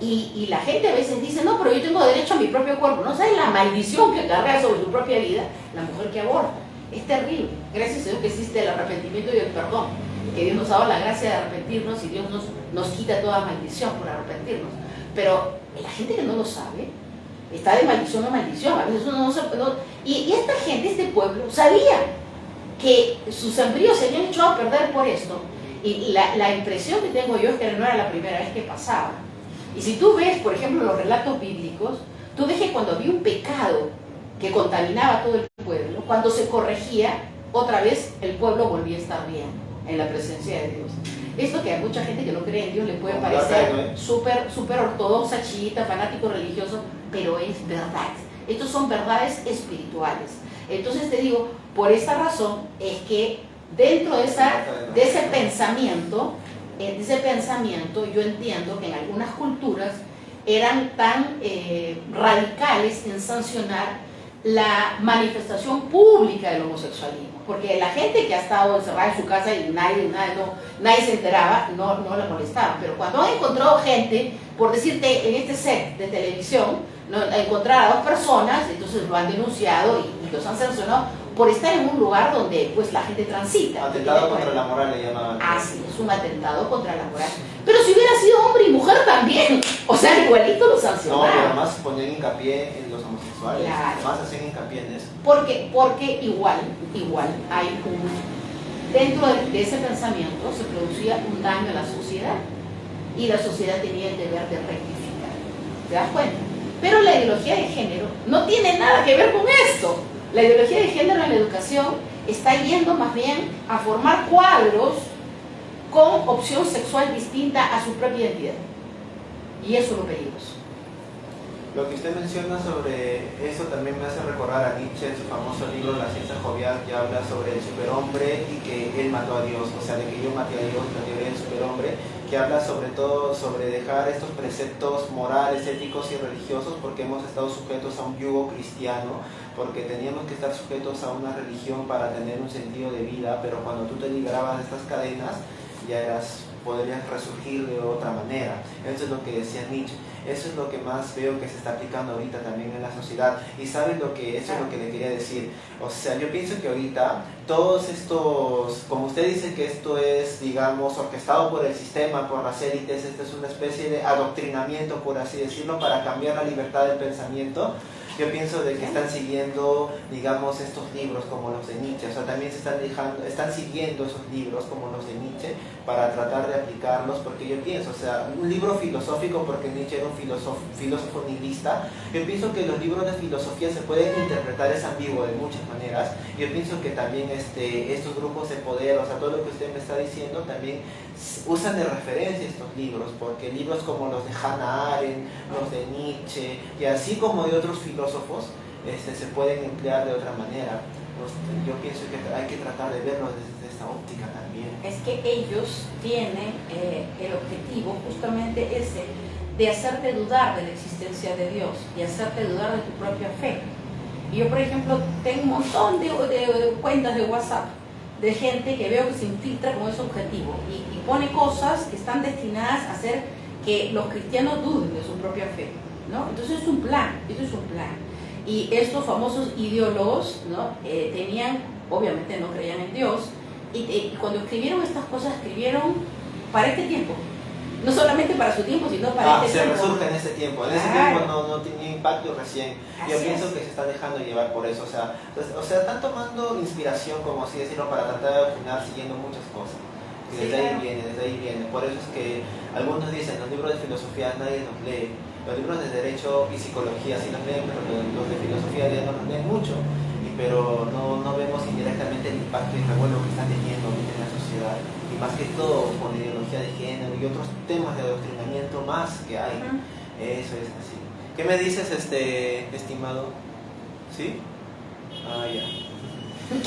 Y la gente a veces dice, no, pero yo tengo derecho a mi propio cuerpo. No sabes la maldición que acarrea sobre su propia vida la mujer que aborta. Es terrible. Gracias a Dios que existe el arrepentimiento y el perdón, que Dios nos ha dado la gracia de arrepentirnos y Dios nos quita toda maldición por arrepentirnos. Pero la gente que no lo sabe está de maldición a maldición. A veces uno no sabe. Y esta gente, este pueblo, sabía que sus embrios se habían echado a perder por esto. Y la impresión que tengo yo es que no era la primera vez que pasaba. Y si tú ves, por ejemplo, los relatos bíblicos, tú ves que cuando había un pecado que contaminaba a todo el pueblo, cuando se corregía, otra vez el pueblo volvía a estar bien en la presencia de Dios. Esto que a mucha gente que no cree en Dios le puede parecer súper ortodoxa, chiita, fanático religioso, pero es verdad. Estos son verdades espirituales. Entonces te digo, por esta razón es que dentro de ese pensamiento, yo entiendo que en algunas culturas eran tan radicales en sancionar la manifestación pública del homosexualismo, porque la gente que ha estado encerrada en su casa y nadie se enteraba, no la molestaba, pero cuando han encontrado gente, por decirte, en este set de televisión, encontrar a 2 personas, entonces lo han denunciado y los han sancionado por estar en un lugar donde pues la gente transita. Atentado contra la moral le llamaban. Ah, sí, es un atentado contra la moral. Pero si hubiera sido hombre y mujer también, o sea, igualito lo sancionaron. No, pero además ponían hincapié en los homosexuales, claro. Más hacían hincapié en eso. Porque igual hay dentro de ese pensamiento se producía un daño a la sociedad y la sociedad tenía el deber de rectificar. ¿Te das cuenta? Pero la ideología de género no tiene nada que ver con esto. La ideología de género en la educación está yendo más bien a formar cuadros con opción sexual distinta a su propia identidad. Y eso es lo peligroso. Lo que usted menciona sobre eso también me hace recordar a Nietzsche en su famoso libro La ciencia jovial, que habla sobre el superhombre y que él mató a Dios, o sea, de que yo maté a Dios, la teoría del superhombre, que habla sobre todo sobre dejar estos preceptos morales, éticos y religiosos porque hemos estado sujetos a un yugo cristiano, porque teníamos que estar sujetos a una religión para tener un sentido de vida, pero cuando tú te liberabas de estas cadenas ya podrías resurgir de otra manera. Eso es lo que decía Nietzsche. Eso es lo que más veo que se está aplicando ahorita también en la sociedad. Y ¿saben lo que eso es lo que le quería decir? O sea, yo pienso que ahorita todos estos, como usted dice que esto es, digamos, orquestado por el sistema, por las élites, esta es una especie de adoctrinamiento, por así decirlo, para cambiar la libertad del pensamiento. Yo pienso de que están siguiendo, digamos, estos libros como los de Nietzsche, o sea, también están siguiendo esos libros como los de Nietzsche para tratar de aplicarlos, porque yo pienso, o sea, un libro filosófico, porque Nietzsche era un filósofo nihilista. Yo pienso que los libros de filosofía se pueden interpretar, es ambiguo de muchas maneras. Yo pienso que también estos grupos de poder, o sea, todo lo que usted me está diciendo, también usan de referencia estos libros, porque libros como los de Hannah Arendt, los de Nietzsche, y así como de otros filósofos, se pueden emplear de otra manera. Yo pienso que hay que tratar de verlo desde esta óptica también. Es que ellos tienen el objetivo justamente ese, de hacerte dudar de la existencia de Dios y hacerte dudar de tu propia fe. Y yo, por ejemplo, tengo un montón de cuentas de WhatsApp de gente que veo que se infiltra con ese objetivo y pone cosas que están destinadas a hacer que los cristianos duden de su propia fe, ¿no? Entonces es un plan, esto es un plan. Y estos famosos ideólogos, ¿no? Obviamente no creían en Dios, y cuando escribieron estas cosas, escribieron para este tiempo. No solamente para su tiempo, sino para este tiempo. Se resurge en ese tiempo. En ese tiempo no tenía impacto recién. Yo pienso que se está dejando llevar por eso. O sea, están tomando inspiración, como así decirlo, para tratar de opinar siguiendo muchas cosas. Y desde ahí viene. Por eso es que algunos dicen, los libros de filosofía nadie los lee. Los libros de derecho y psicología sí los leen, pero los de filosofía ya no los leen mucho. Pero no vemos indirectamente el impacto y el revuelo que están teniendo en la sociedad. Y más que todo con la ideología de género y otros temas de adoctrinamiento más que hay. Eso es así. ¿Qué me dices, estimado? ¿Sí? Ah, ya.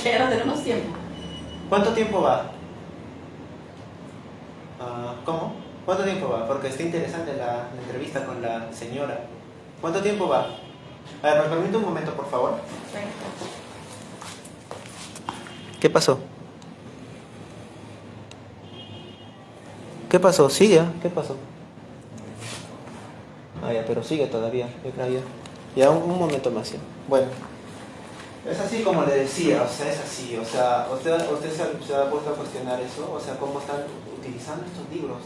Que ahora tenemos tiempo. ¿Cuánto tiempo va? ¿Cómo? ¿Cuánto tiempo va? Porque está interesante la entrevista con la señora. ¿Cuánto tiempo va? A ver, ¿me permite un momento, por favor? Sí. ¿Qué pasó? ¿Qué pasó? ¿Sigue? ¿Qué pasó? Ah, ya, pero sigue todavía. Yo creo ya un momento más. ¿Sí? Bueno. Es así como le decía, o sea, es así. O sea, usted se ha puesto a cuestionar eso, o sea, cómo están utilizando estos libros.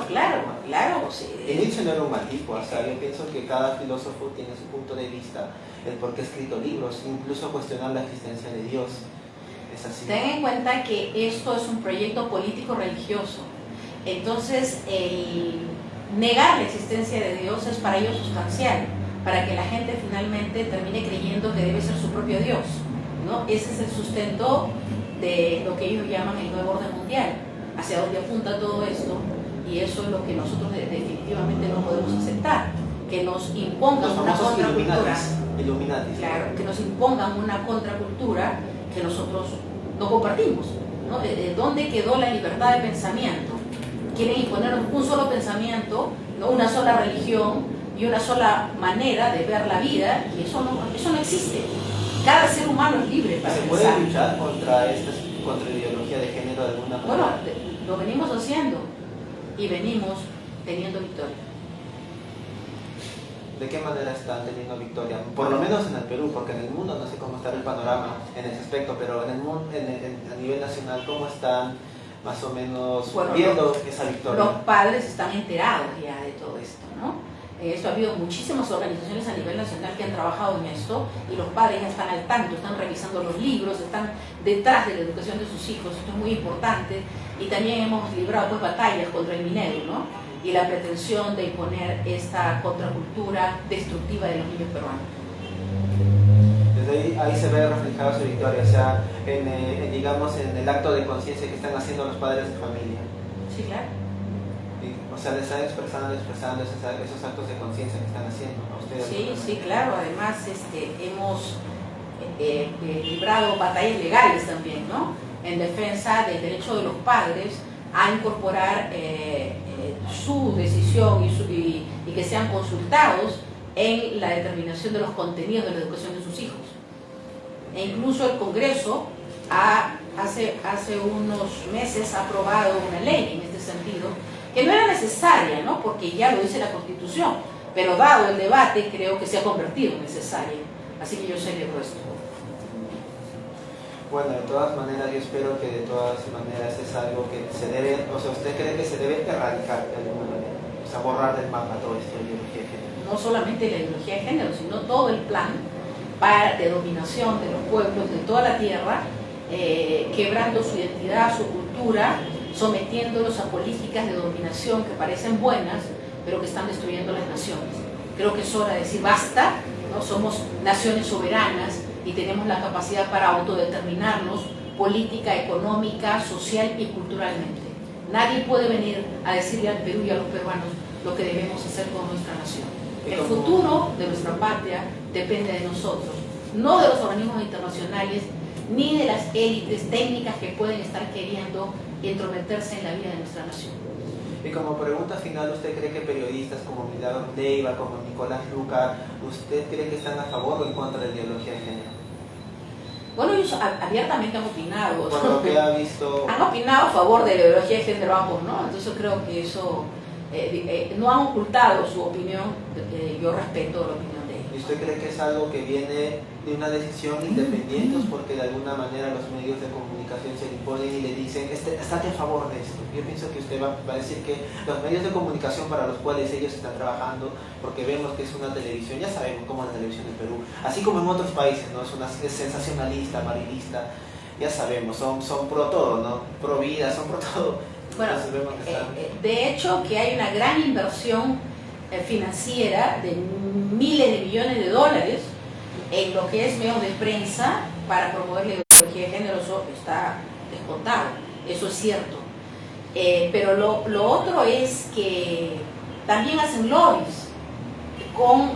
Claro, sí. Y Nietzsche no era un mal tipo, o sea, yo pienso que cada filósofo tiene su punto de vista, el por qué ha escrito libros, incluso cuestionar la existencia de Dios. Es así. Ten en cuenta que esto es un proyecto político-religioso. Entonces, el negar la existencia de Dios es para ellos sustancial, para que la gente finalmente termine creyendo que debe ser su propio Dios, ¿no? Ese es el sustento de lo que ellos llaman el nuevo orden mundial, hacia donde apunta todo esto, y eso es lo que nosotros definitivamente no podemos aceptar, que nos impongan una contracultura. Illuminatis. Claro, que nos impongan una contracultura que nosotros no compartimos, ¿no? ¿Dónde quedó la libertad de pensamiento? Quieren imponer un solo pensamiento, ¿no? Una sola religión y una sola manera de ver la vida, y eso no existe. Cada ser humano es libre para pensar. ¿Se puede luchar contra ideología de género de alguna manera? Bueno, lo venimos haciendo y venimos teniendo victoria. ¿De qué manera están teniendo victoria? Por lo menos en el Perú, porque en el mundo no sé cómo está el panorama en ese aspecto, pero en el mundo, a nivel nacional, ¿cómo están más o menos viendo esa victoria? Los padres están enterados ya de todo esto, ¿no? Ha habido muchísimas organizaciones a nivel nacional que han trabajado en esto, y los padres ya están al tanto, están revisando los libros, están detrás de la educación de sus hijos. Esto es muy importante, y también hemos librado pues batallas contra el minero, ¿no? Y la pretensión de imponer esta contracultura destructiva de los niños peruanos. Desde ahí se ve reflejada su victoria, o sea, digamos, en el acto de conciencia que están haciendo los padres de familia. Sí, claro. O sea, le están expresando esos actos de conciencia que están haciendo, ¿no? Sí, claro. Además, hemos librado batallas legales también, ¿no? En defensa del derecho de los padres a incorporar su decisión y que sean consultados en la determinación de los contenidos de la educación de sus hijos. E incluso el Congreso hace unos meses ha aprobado una ley en este sentido, que no era necesaria, ¿no? Porque ya lo dice la Constitución, pero dado el debate creo que se ha convertido en necesaria. Así que yo celebro esto. Bueno, de todas maneras, yo espero que de todas maneras es algo que se debe, o sea, ¿usted cree que se debe erradicar de alguna manera? O sea, borrar del mapa todo esto de ideología de género. No solamente la ideología de género, sino todo el plan de dominación de los pueblos de toda la tierra, quebrando su identidad, su cultura, sometiéndolos a políticas de dominación que parecen buenas, pero que están destruyendo las naciones. Creo que es hora de decir basta, ¿no? Somos naciones soberanas y tenemos la capacidad para autodeterminarnos política, económica, social y culturalmente. Nadie puede venir a decirle al Perú y a los peruanos lo que debemos hacer con nuestra nación. El futuro de nuestra patria depende de nosotros, no de los organismos internacionales, ni de las élites técnicas que pueden estar queriendo entrometerse en la vida de nuestra nación. Y como pregunta final, ¿usted cree que periodistas como Milagros Leiva, como Nicolás Lucar, ¿usted cree que están a favor o en contra de la ideología de género? Bueno, ellos abiertamente han opinado. Por lo que ha visto... Han opinado a favor de la ideología de género ambos, ¿no? Entonces yo creo que eso... no han ocultado su opinión, yo respeto la opinión de ellos. ¿Y usted cree que es algo que viene de una decisión independiente, porque de alguna manera los medios de comunicación se le imponen y le dicen, estate a favor de esto? Yo pienso que usted va a decir que los medios de comunicación para los cuales ellos están trabajando, porque vemos que es una televisión, ya sabemos cómo es la televisión en Perú, así como en otros países, ¿no? Es sensacionalista, amarillista, ya sabemos, son pro todo, ¿no? Pro vida, son pro todo. Bueno, de hecho que hay una gran inversión financiera de miles de millones de dólares en lo que es medios de prensa para promover la ideología de género, eso está descontado, eso es cierto. Pero lo otro es que también hacen lobbies con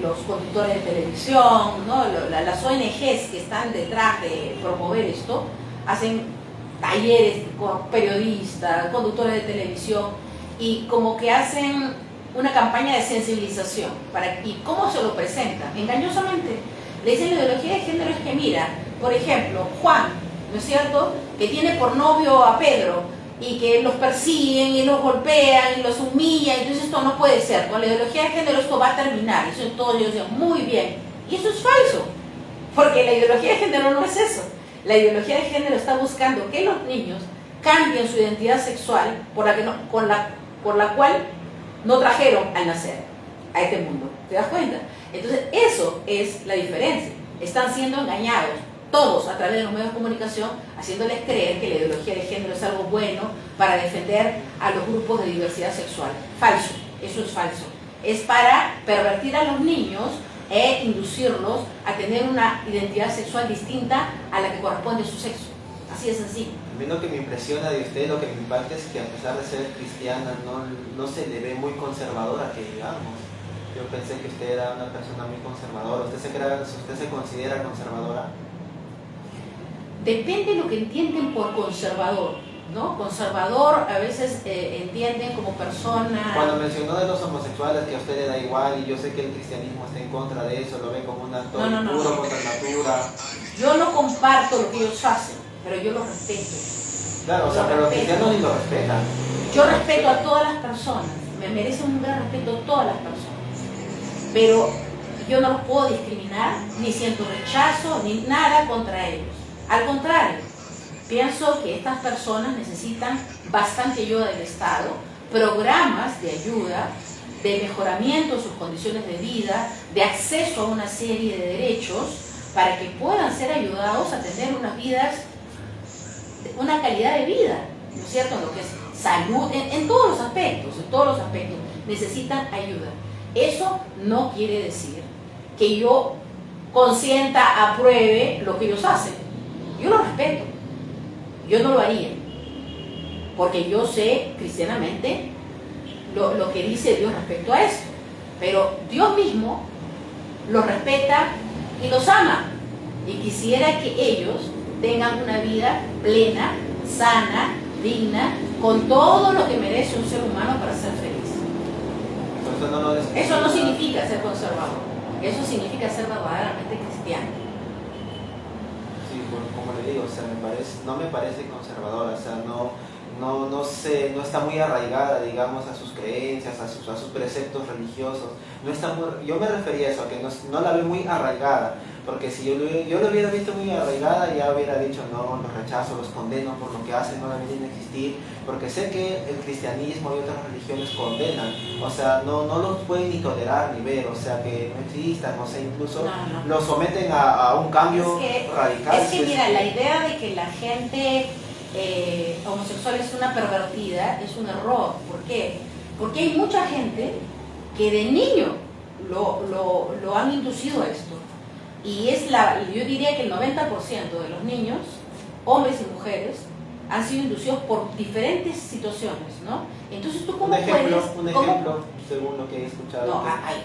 los conductores de televisión, ¿no? Las ONGs que están detrás de promover esto, hacen talleres con periodistas, conductores de televisión, y como que hacen una campaña de sensibilización. ¿Y cómo se lo presentan? Engañosamente. Le dicen la ideología de género es que, mira, por ejemplo, Juan, ¿no es cierto?, que tiene por novio a Pedro y que los persiguen y los golpean y los humillan, entonces esto no puede ser. Con la ideología de género esto va a terminar. Eso todos ellos dicen, muy bien. Y eso es falso, porque la ideología de género no es eso. La ideología de género está buscando que los niños cambien su identidad sexual por la cual no trajeron al nacer a este mundo. ¿Te das cuenta? Entonces, eso es la diferencia. Están siendo engañados todos a través de los medios de comunicación, haciéndoles creer que la ideología de género es algo bueno para defender a los grupos de diversidad sexual. Falso, eso es falso. Es para pervertir a los niños e inducirlos a tener una identidad sexual distinta a la que corresponde a su sexo. Así de sencillo. A mí lo que me impresiona de usted, lo que me impacta es que a pesar de ser cristiana, no se le ve muy conservadora, que digamos. Yo pensé que usted era una persona muy conservadora. ¿Usted se considera conservadora? Depende de lo que entienden por conservador, ¿no? Conservador a veces entienden como persona... Cuando mencionó de los homosexuales, que a usted le da igual, y yo sé que el cristianismo está en contra de eso, lo ve como un acto puro contra natura. Yo no comparto lo que ellos hacen, pero yo lo respeto. Claro, o sea, pero los cristianos ni lo respetan. Yo respeto a todas las personas, me merecen un gran respeto todas las personas, pero yo no los puedo discriminar, ni siento rechazo, ni nada contra ellos. Al contrario, pienso que estas personas necesitan bastante ayuda del Estado, programas de ayuda, de mejoramiento de sus condiciones de vida, de acceso a una serie de derechos, para que puedan ser ayudados a tener unas vidas, una calidad de vida, ¿no es cierto?, en lo que es salud, en todos los aspectos, necesitan ayuda. Eso no quiere decir que yo consienta, apruebe lo que ellos hacen. Yo lo respeto, yo no lo haría, porque yo sé cristianamente lo que dice Dios respecto a eso, pero Dios mismo los respeta y los ama, y quisiera que ellos tengan una vida plena, sana, digna, con todo lo que merece un ser humano para ser feliz. Eso no significa ser conservador, eso significa ser verdaderamente cristiano. Sí, como le digo, o sea, no me parece conservadora, o sea, no no está muy arraigada, digamos, a sus creencias, a sus preceptos religiosos. Yo me refería a eso, a que no la veo muy arraigada, porque si yo lo hubiera visto muy arraigada, ya hubiera dicho, no, los rechazo, los condeno por lo que hacen, no deberían existir, porque sé que el cristianismo y otras religiones condenan, o sea, no los pueden ni tolerar ni ver, o sea, que no existan, o sea, incluso los someten a un cambio radical. Es que mira, la idea de que la gente homosexual es una pervertida es un error. ¿Por qué? Porque hay mucha gente que de niño lo han inducido a esto. Y yo diría que el 90% de los niños, hombres y mujeres, han sido inducidos por diferentes situaciones, ¿no? Entonces tú cómo puedes... Un ejemplo, según lo que he escuchado. No, hay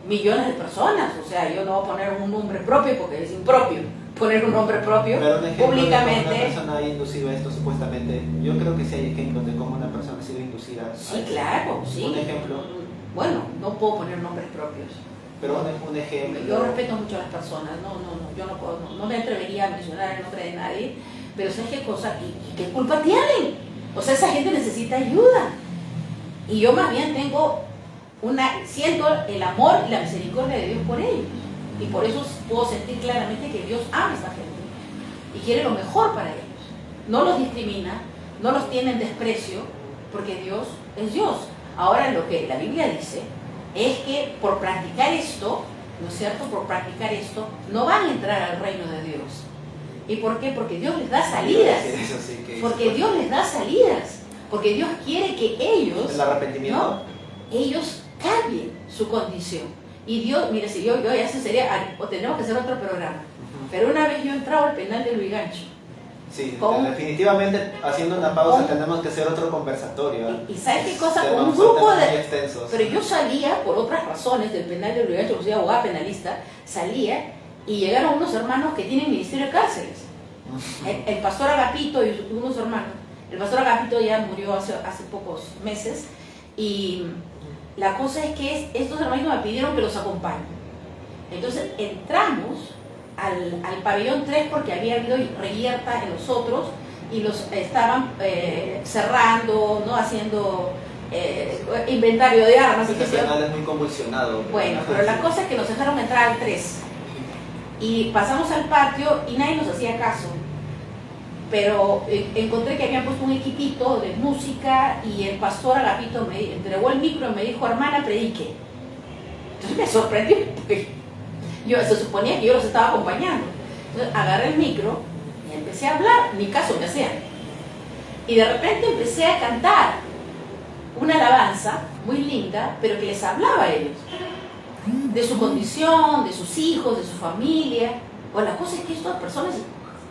millones de personas, o sea, yo no voy a poner un nombre propio porque es impropio poner un nombre propio públicamente. Una persona ha inducido esto supuestamente. Yo creo que sí hay ejemplos de cómo una persona ha sido inducida. Sí, claro, sí. Un ejemplo. Bueno, no puedo poner nombres propios. Pero un ejemplo. Yo respeto mucho a las personas, yo no me atrevería a mencionar el nombre de nadie, pero ¿sabes qué cosa? ¿Y qué culpa tienen? O sea, esa gente necesita ayuda. Y yo más bien siento el amor y la misericordia de Dios por ellos. Y por eso puedo sentir claramente que Dios ama a esta gente y quiere lo mejor para ellos. No los discrimina, no los tiene en desprecio, porque Dios es Dios. Ahora lo que la Biblia dice es que por practicar esto, ¿no es cierto? Por practicar esto, no van a entrar al reino de Dios. ¿Y por qué? Porque Dios les da salidas. Porque Dios les da salidas. Porque Dios quiere que ellos... ¿El arrepentimiento? ¿no? Ellos cambien su condición. Y Dios, mire, si yo ya eso sería, o tenemos que hacer otro programa. Pero una vez yo entraba al penal de Luis Gancho. Sí, definitivamente haciendo una pausa tenemos que hacer otro conversatorio. ¿Y sabes qué cosa? Con un grupo de... extensos. Pero yo salía por otras razones del penal de Luis Gancho, yo soy abogada penalista, salía y llegaron unos hermanos que tienen ministerio de cárceles. El pastor Agapito y unos hermanos. El pastor Agapito ya murió hace pocos meses y la cosa es que estos hermanos me pidieron que los acompañe. Entonces entramos al pabellón 3 porque había habido reyerta en los otros y los estaban cerrando, ¿no? Haciendo inventario de armas. El penal es muy convulsionado. Bueno, pero la cosa es que nos dejaron entrar al 3 y pasamos al patio y nadie nos hacía caso. Pero encontré que habían puesto un equipito de música y el pastor Agapito me entregó el micro y me dijo, hermana, predique. Entonces me sorprendió porque se suponía que yo los estaba acompañando. Entonces agarré el micro y empecé a hablar, ni caso me hacían. Y de repente empecé a cantar una alabanza muy linda, pero que les hablaba a ellos. De su condición, de sus hijos, de su familia. Bueno, la cosa es que estas personas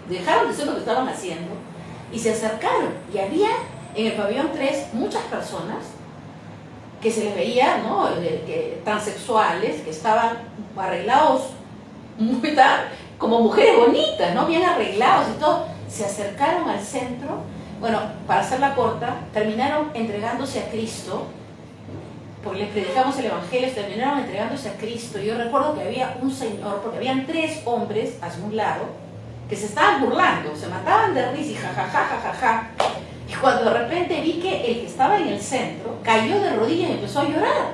dejaron de hacer lo que estaban haciendo y se acercaron. Y había en el pabellón 3 muchas personas que se les veía, ¿no? Transexuales, que estaban arreglados como mujeres bonitas, ¿no? Bien arreglados y todo. Se acercaron al centro. Bueno, para hacerla corta, terminaron entregándose a Cristo, porque les predicamos el Evangelio, terminaron entregándose a Cristo. Yo recuerdo que había un señor, porque habían 3 hombres hacia un lado, que se estaban burlando, se mataban de risa y jajaja. Y cuando de repente vi que el que estaba en el centro cayó de rodillas y empezó a llorar,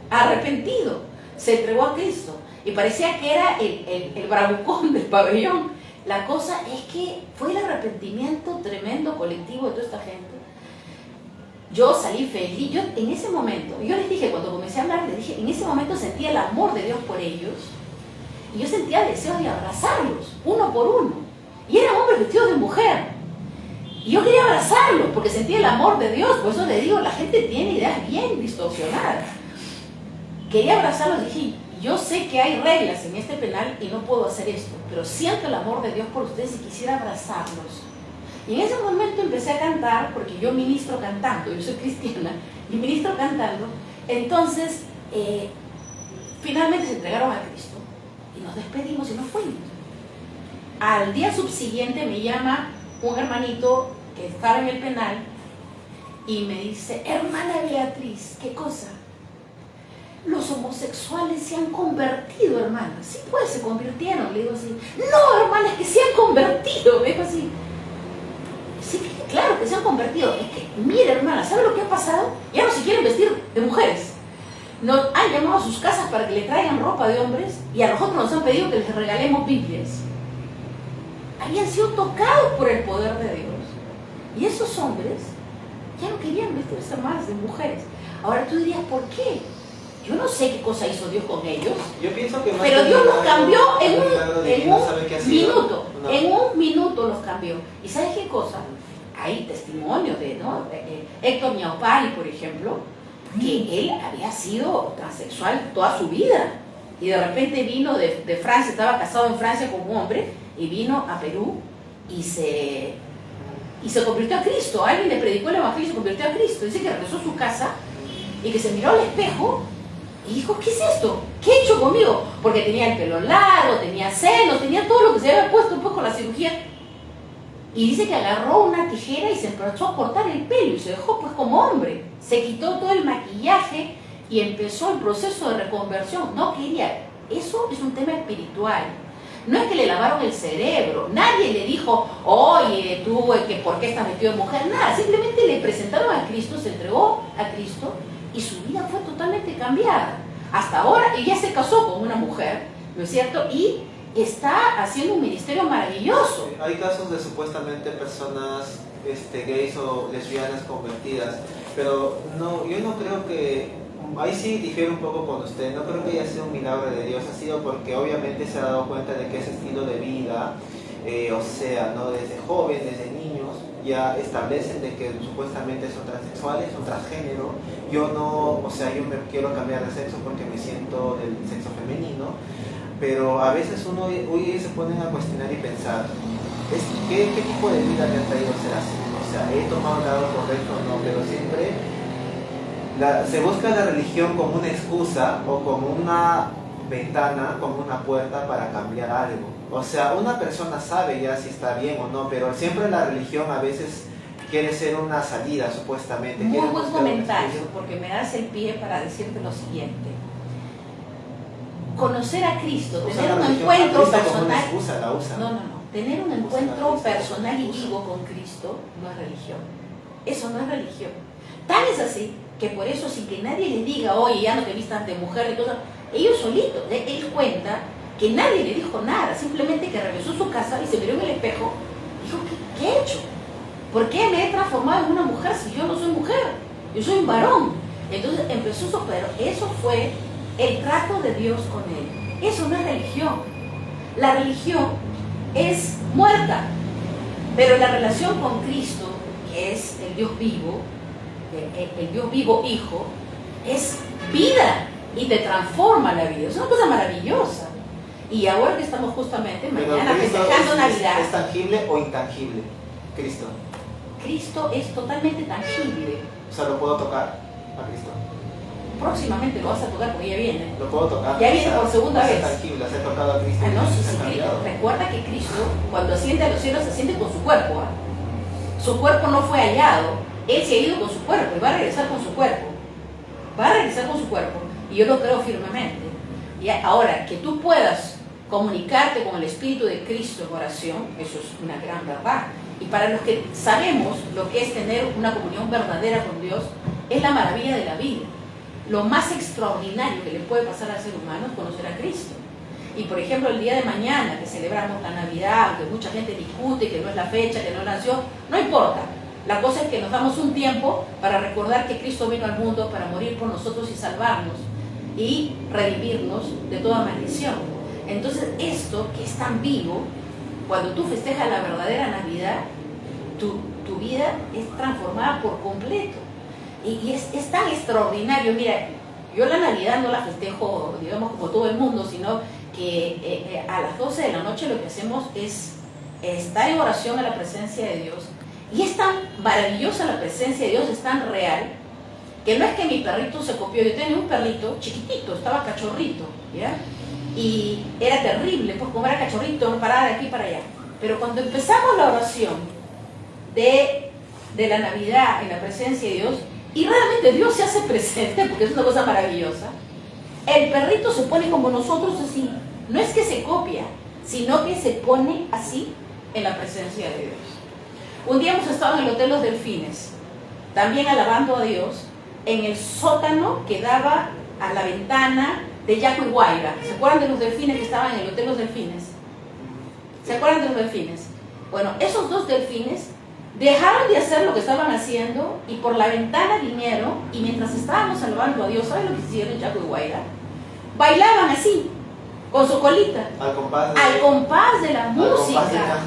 arrepentido, se entregó a Cristo. Y parecía que era el bravucón del pabellón. La cosa es que fue el arrepentimiento tremendo colectivo de toda esta gente. Yo salí feliz, yo en ese momento, yo les dije, cuando comencé a hablar, les dije, en ese momento sentía el amor de Dios por ellos, y yo sentía deseos de abrazarlos, uno por uno, y eran hombres vestidos de mujer, y yo quería abrazarlos, porque sentía el amor de Dios. Por eso les digo, la gente tiene ideas bien distorsionadas. Quería abrazarlos, dije, yo sé que hay reglas en este penal y no puedo hacer esto, pero siento el amor de Dios por ustedes y quisiera abrazarlos. Y en ese momento empecé a cantar, porque yo ministro cantando, yo soy cristiana, y ministro cantando. Entonces, finalmente se entregaron a Cristo, y nos despedimos y nos fuimos. Al día subsiguiente me llama un hermanito que estaba en el penal, y me dice, hermana Beatriz, ¿qué cosa? Los homosexuales se han convertido, hermana. Sí, pues, se convirtieron. Le digo así, no, hermana, es que se han convertido. Me dijo así. Sí, claro, que se han convertido, es que, mira hermana, ¿sabe lo que ha pasado? Ya no se quieren vestir de mujeres. Nos han llamado a sus casas para que le traigan ropa de hombres y a nosotros nos han pedido que les regalemos Biblias. Habían sido tocados por el poder de Dios. Y esos hombres ya no querían vestirse más de mujeres. Ahora tú dirías, ¿por qué? Yo no sé qué cosa hizo Dios con ellos. Yo pienso que más pero Dios los cambió en un minuto. No. En un minuto los cambió. ¿Y sabes qué cosa? Hay testimonios de, ¿no? Héctor Ñaupari, por ejemplo, que él había sido transexual toda su vida. Y de repente vino de Francia, estaba casado en Francia con un hombre, y vino a Perú y se convirtió a Cristo. Alguien le predicó el evangelio y se convirtió a Cristo. Dice que regresó a su casa y que se miró al espejo y dijo, ¿qué es esto? ¿Qué he hecho conmigo? Porque tenía el pelo largo, tenía senos, tenía todo lo que se había puesto un poco con la cirugía. Y dice que agarró una tijera y se empezó a cortar el pelo y se dejó pues como hombre. Se quitó todo el maquillaje y empezó el proceso de reconversión. No quería. Eso es un tema espiritual. No es que le lavaron el cerebro, nadie le dijo, oye, tú, ¿por qué estás vestido de mujer? Nada, simplemente le presentaron a Cristo, se entregó a Cristo y su vida fue totalmente cambiada. Hasta ahora ella se casó con una mujer, ¿no es cierto? Y está haciendo un ministerio maravilloso. Hay casos de supuestamente personas gays o lesbianas convertidas, pero no, yo no creo que... Ahí sí difiere un poco con usted. No creo que haya sido un milagro de Dios, ha sido porque obviamente se ha dado cuenta de que ese estilo de vida, o sea, ¿no? Desde jóvenes, desde niños, ya establecen de que supuestamente son transexuales, son transgénero. Yo no, o sea, yo me quiero cambiar de sexo porque me siento del sexo femenino, pero a veces uno hoy se pone a cuestionar y pensar, ¿qué tipo de vida me ha traído ser así? O sea, he tomado el lado correcto o no, pero siempre... se busca la religión como una excusa o como una ventana, como una puerta para cambiar algo. O sea, una persona sabe ya si está bien o no, pero siempre la religión a veces quiere ser una salida, supuestamente. Muy buen comentario, porque me das el pie para decirte lo siguiente. Conocer a Cristo, tener un encuentro personal... Tener un encuentro personal y vivo con Cristo no es religión. Eso no es religión. Tal es así que por eso, sin que nadie les diga, oye, ya no te vistas de mujer y cosas, ellos solitos, él cuenta que nadie le dijo nada, simplemente que regresó a su casa y se miró en el espejo y dijo, ¿qué he hecho? ¿Por qué me he transformado en una mujer si yo no soy mujer? Yo soy un varón. Entonces empezó su pero eso fue el trato de Dios con él. Eso no es religión. La religión es muerta, pero la relación con Cristo, que es el Dios vivo, el Dios vivo Hijo, es vida y te transforma la vida. Es una cosa maravillosa. Y ahora que estamos justamente mañana festejando Navidad. ¿Es tangible o intangible Cristo? Cristo es totalmente tangible. O sea, ¿lo puedo tocar a Cristo? Próximamente lo vas a tocar porque ya viene. ¿Lo puedo tocar? Ya viene por segunda vez. Es tangible, has tocado a Cristo. No, sí, recuerda que Cristo, cuando asciende a los cielos, asciende con su cuerpo. Su cuerpo no fue hallado. Él se ha ido con su cuerpo y va a regresar con su cuerpo. Va a regresar con su cuerpo. Y yo lo creo firmemente. Y ahora, que tú puedas comunicarte con el Espíritu de Cristo en oración, eso es una gran verdad. Y para los que sabemos lo que es tener una comunión verdadera con Dios, es la maravilla de la vida. Lo más extraordinario que le puede pasar al ser humano es conocer a Cristo. Y por ejemplo, el día de mañana que celebramos la Navidad, aunque mucha gente discute que no es la fecha, que no nació, no importa. La cosa es que nos damos un tiempo para recordar que Cristo vino al mundo para morir por nosotros y salvarnos y redimirnos de toda maldición. Entonces esto que es tan vivo, cuando tú festejas la verdadera Navidad, tu vida es transformada por completo. Y es tan extraordinario. Mira, yo la Navidad no la festejo, digamos, como todo el mundo, sino que a las 12 de la noche lo que hacemos es estar en oración a la presencia de Dios. Y es tan maravillosa la presencia de Dios, es tan real, que no es que mi perrito se copió. Yo tenía un perrito chiquitito, estaba cachorrito, ¿ya? Y era terrible, pues como era cachorrito, no paraba de aquí para allá. Pero cuando empezamos la oración de la Navidad en la presencia de Dios, y realmente Dios se hace presente, porque es una cosa maravillosa, el perrito se pone como nosotros así. No es que se copia, sino que se pone así en la presencia de Dios. Un día hemos estado en el Hotel Los Delfines, también alabando a Dios, en el sótano que daba a la ventana de Yaco y Guaira. ¿Se acuerdan de los delfines que estaban en el Hotel Los Delfines? ¿Se acuerdan de los delfines? Bueno, esos dos delfines dejaron de hacer lo que estaban haciendo y por la ventana vinieron, y mientras estábamos alabando a Dios, ¿saben lo que hicieron Yaco y Guaira? Bailaban así, con su colita, al compás de la música,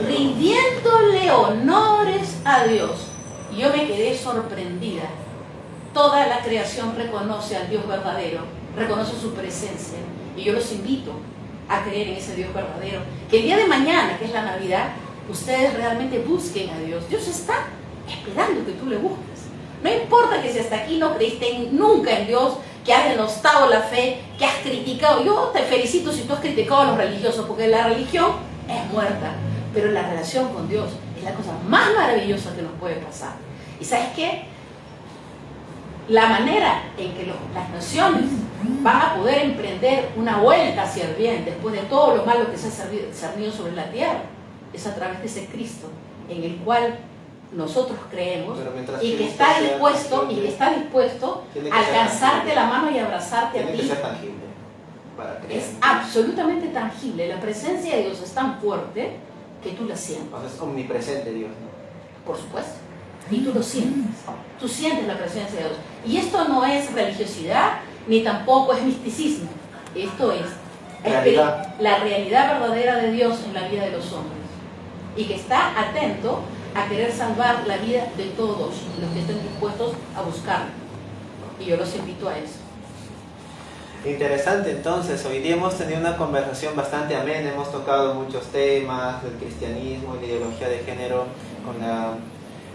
rindiéndole honores a Dios. Y yo me quedé sorprendida. Toda la creación reconoce al Dios verdadero, reconoce su presencia, y yo los invito a creer en ese Dios verdadero, que el día de mañana, que es la Navidad, ustedes realmente busquen a Dios. Dios está esperando que tú le busques. No importa que si hasta aquí no creíste nunca en Dios, que has denostado la fe, que has criticado. Yo te felicito si tú has criticado a los religiosos, porque la religión es muerta, pero la relación con Dios es la cosa más maravillosa que nos puede pasar. ¿Y sabes qué? La manera en que las naciones van a poder emprender una vuelta hacia el bien después de todo lo malo que se ha cernido sobre la tierra es a través de ese Cristo en el cual nosotros creemos, y que está dispuesto a alcanzarte la mano y abrazarte a ti. Tiene que ser tangible para creer. Es absolutamente tangible. La presencia de Dios es tan fuerte que tú la sientes. O sea, es omnipresente Dios, ¿no? Por supuesto. Y tú lo sientes. Tú sientes la presencia de Dios. Y esto no es religiosidad, ni tampoco es misticismo. Esto es la realidad verdadera de Dios en la vida de los hombres. Y que está atento a querer salvar la vida de todos los que estén dispuestos a buscarlo. Y yo los invito a eso. Interesante, entonces, hoy día hemos tenido una conversación bastante amena, hemos tocado muchos temas del cristianismo y la ideología de género con la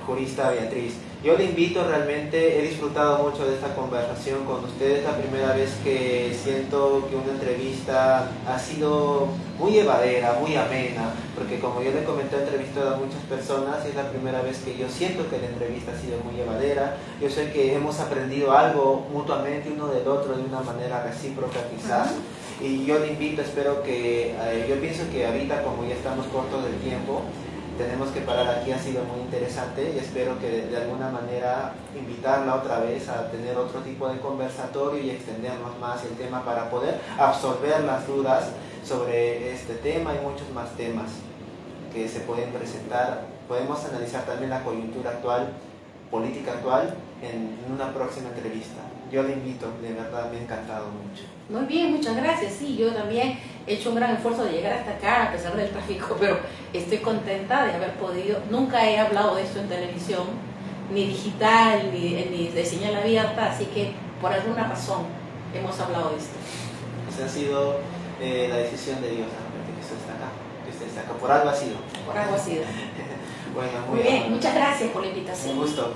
jurista Beatriz. Yo le invito, realmente he disfrutado mucho de esta conversación con ustedes. La primera vez que siento que una entrevista ha sido muy llevadera, muy amena, porque como yo le comenté, he entrevistado a muchas personas y es la primera vez que yo siento que la entrevista ha sido muy llevadera. Yo sé que hemos aprendido algo mutuamente uno del otro de una manera recíproca quizás. Y yo le invito, espero que, yo pienso que ahorita como ya estamos cortos del tiempo, tenemos que parar aquí. Ha sido muy interesante y espero que de alguna manera invitarla otra vez a tener otro tipo de conversatorio y extendernos más el tema para poder absorber las dudas sobre este tema y muchos más temas que se pueden presentar. Podemos analizar también la coyuntura actual, política actual, en una próxima entrevista. Yo le invito, de verdad me ha encantado mucho. Muy bien, muchas gracias. Sí, yo también he hecho un gran esfuerzo de llegar hasta acá a pesar del tráfico, pero estoy contenta de haber podido. Nunca he hablado de esto en televisión, ni digital, ni de señal abierta, así que por alguna razón hemos hablado de esto. Esa ha sido la decisión de Dios, que usted está acá, que usted está acá. Por algo ha sido. Por algo ha sido. Bueno, muy bien, muchas gracias por la invitación. Un gusto.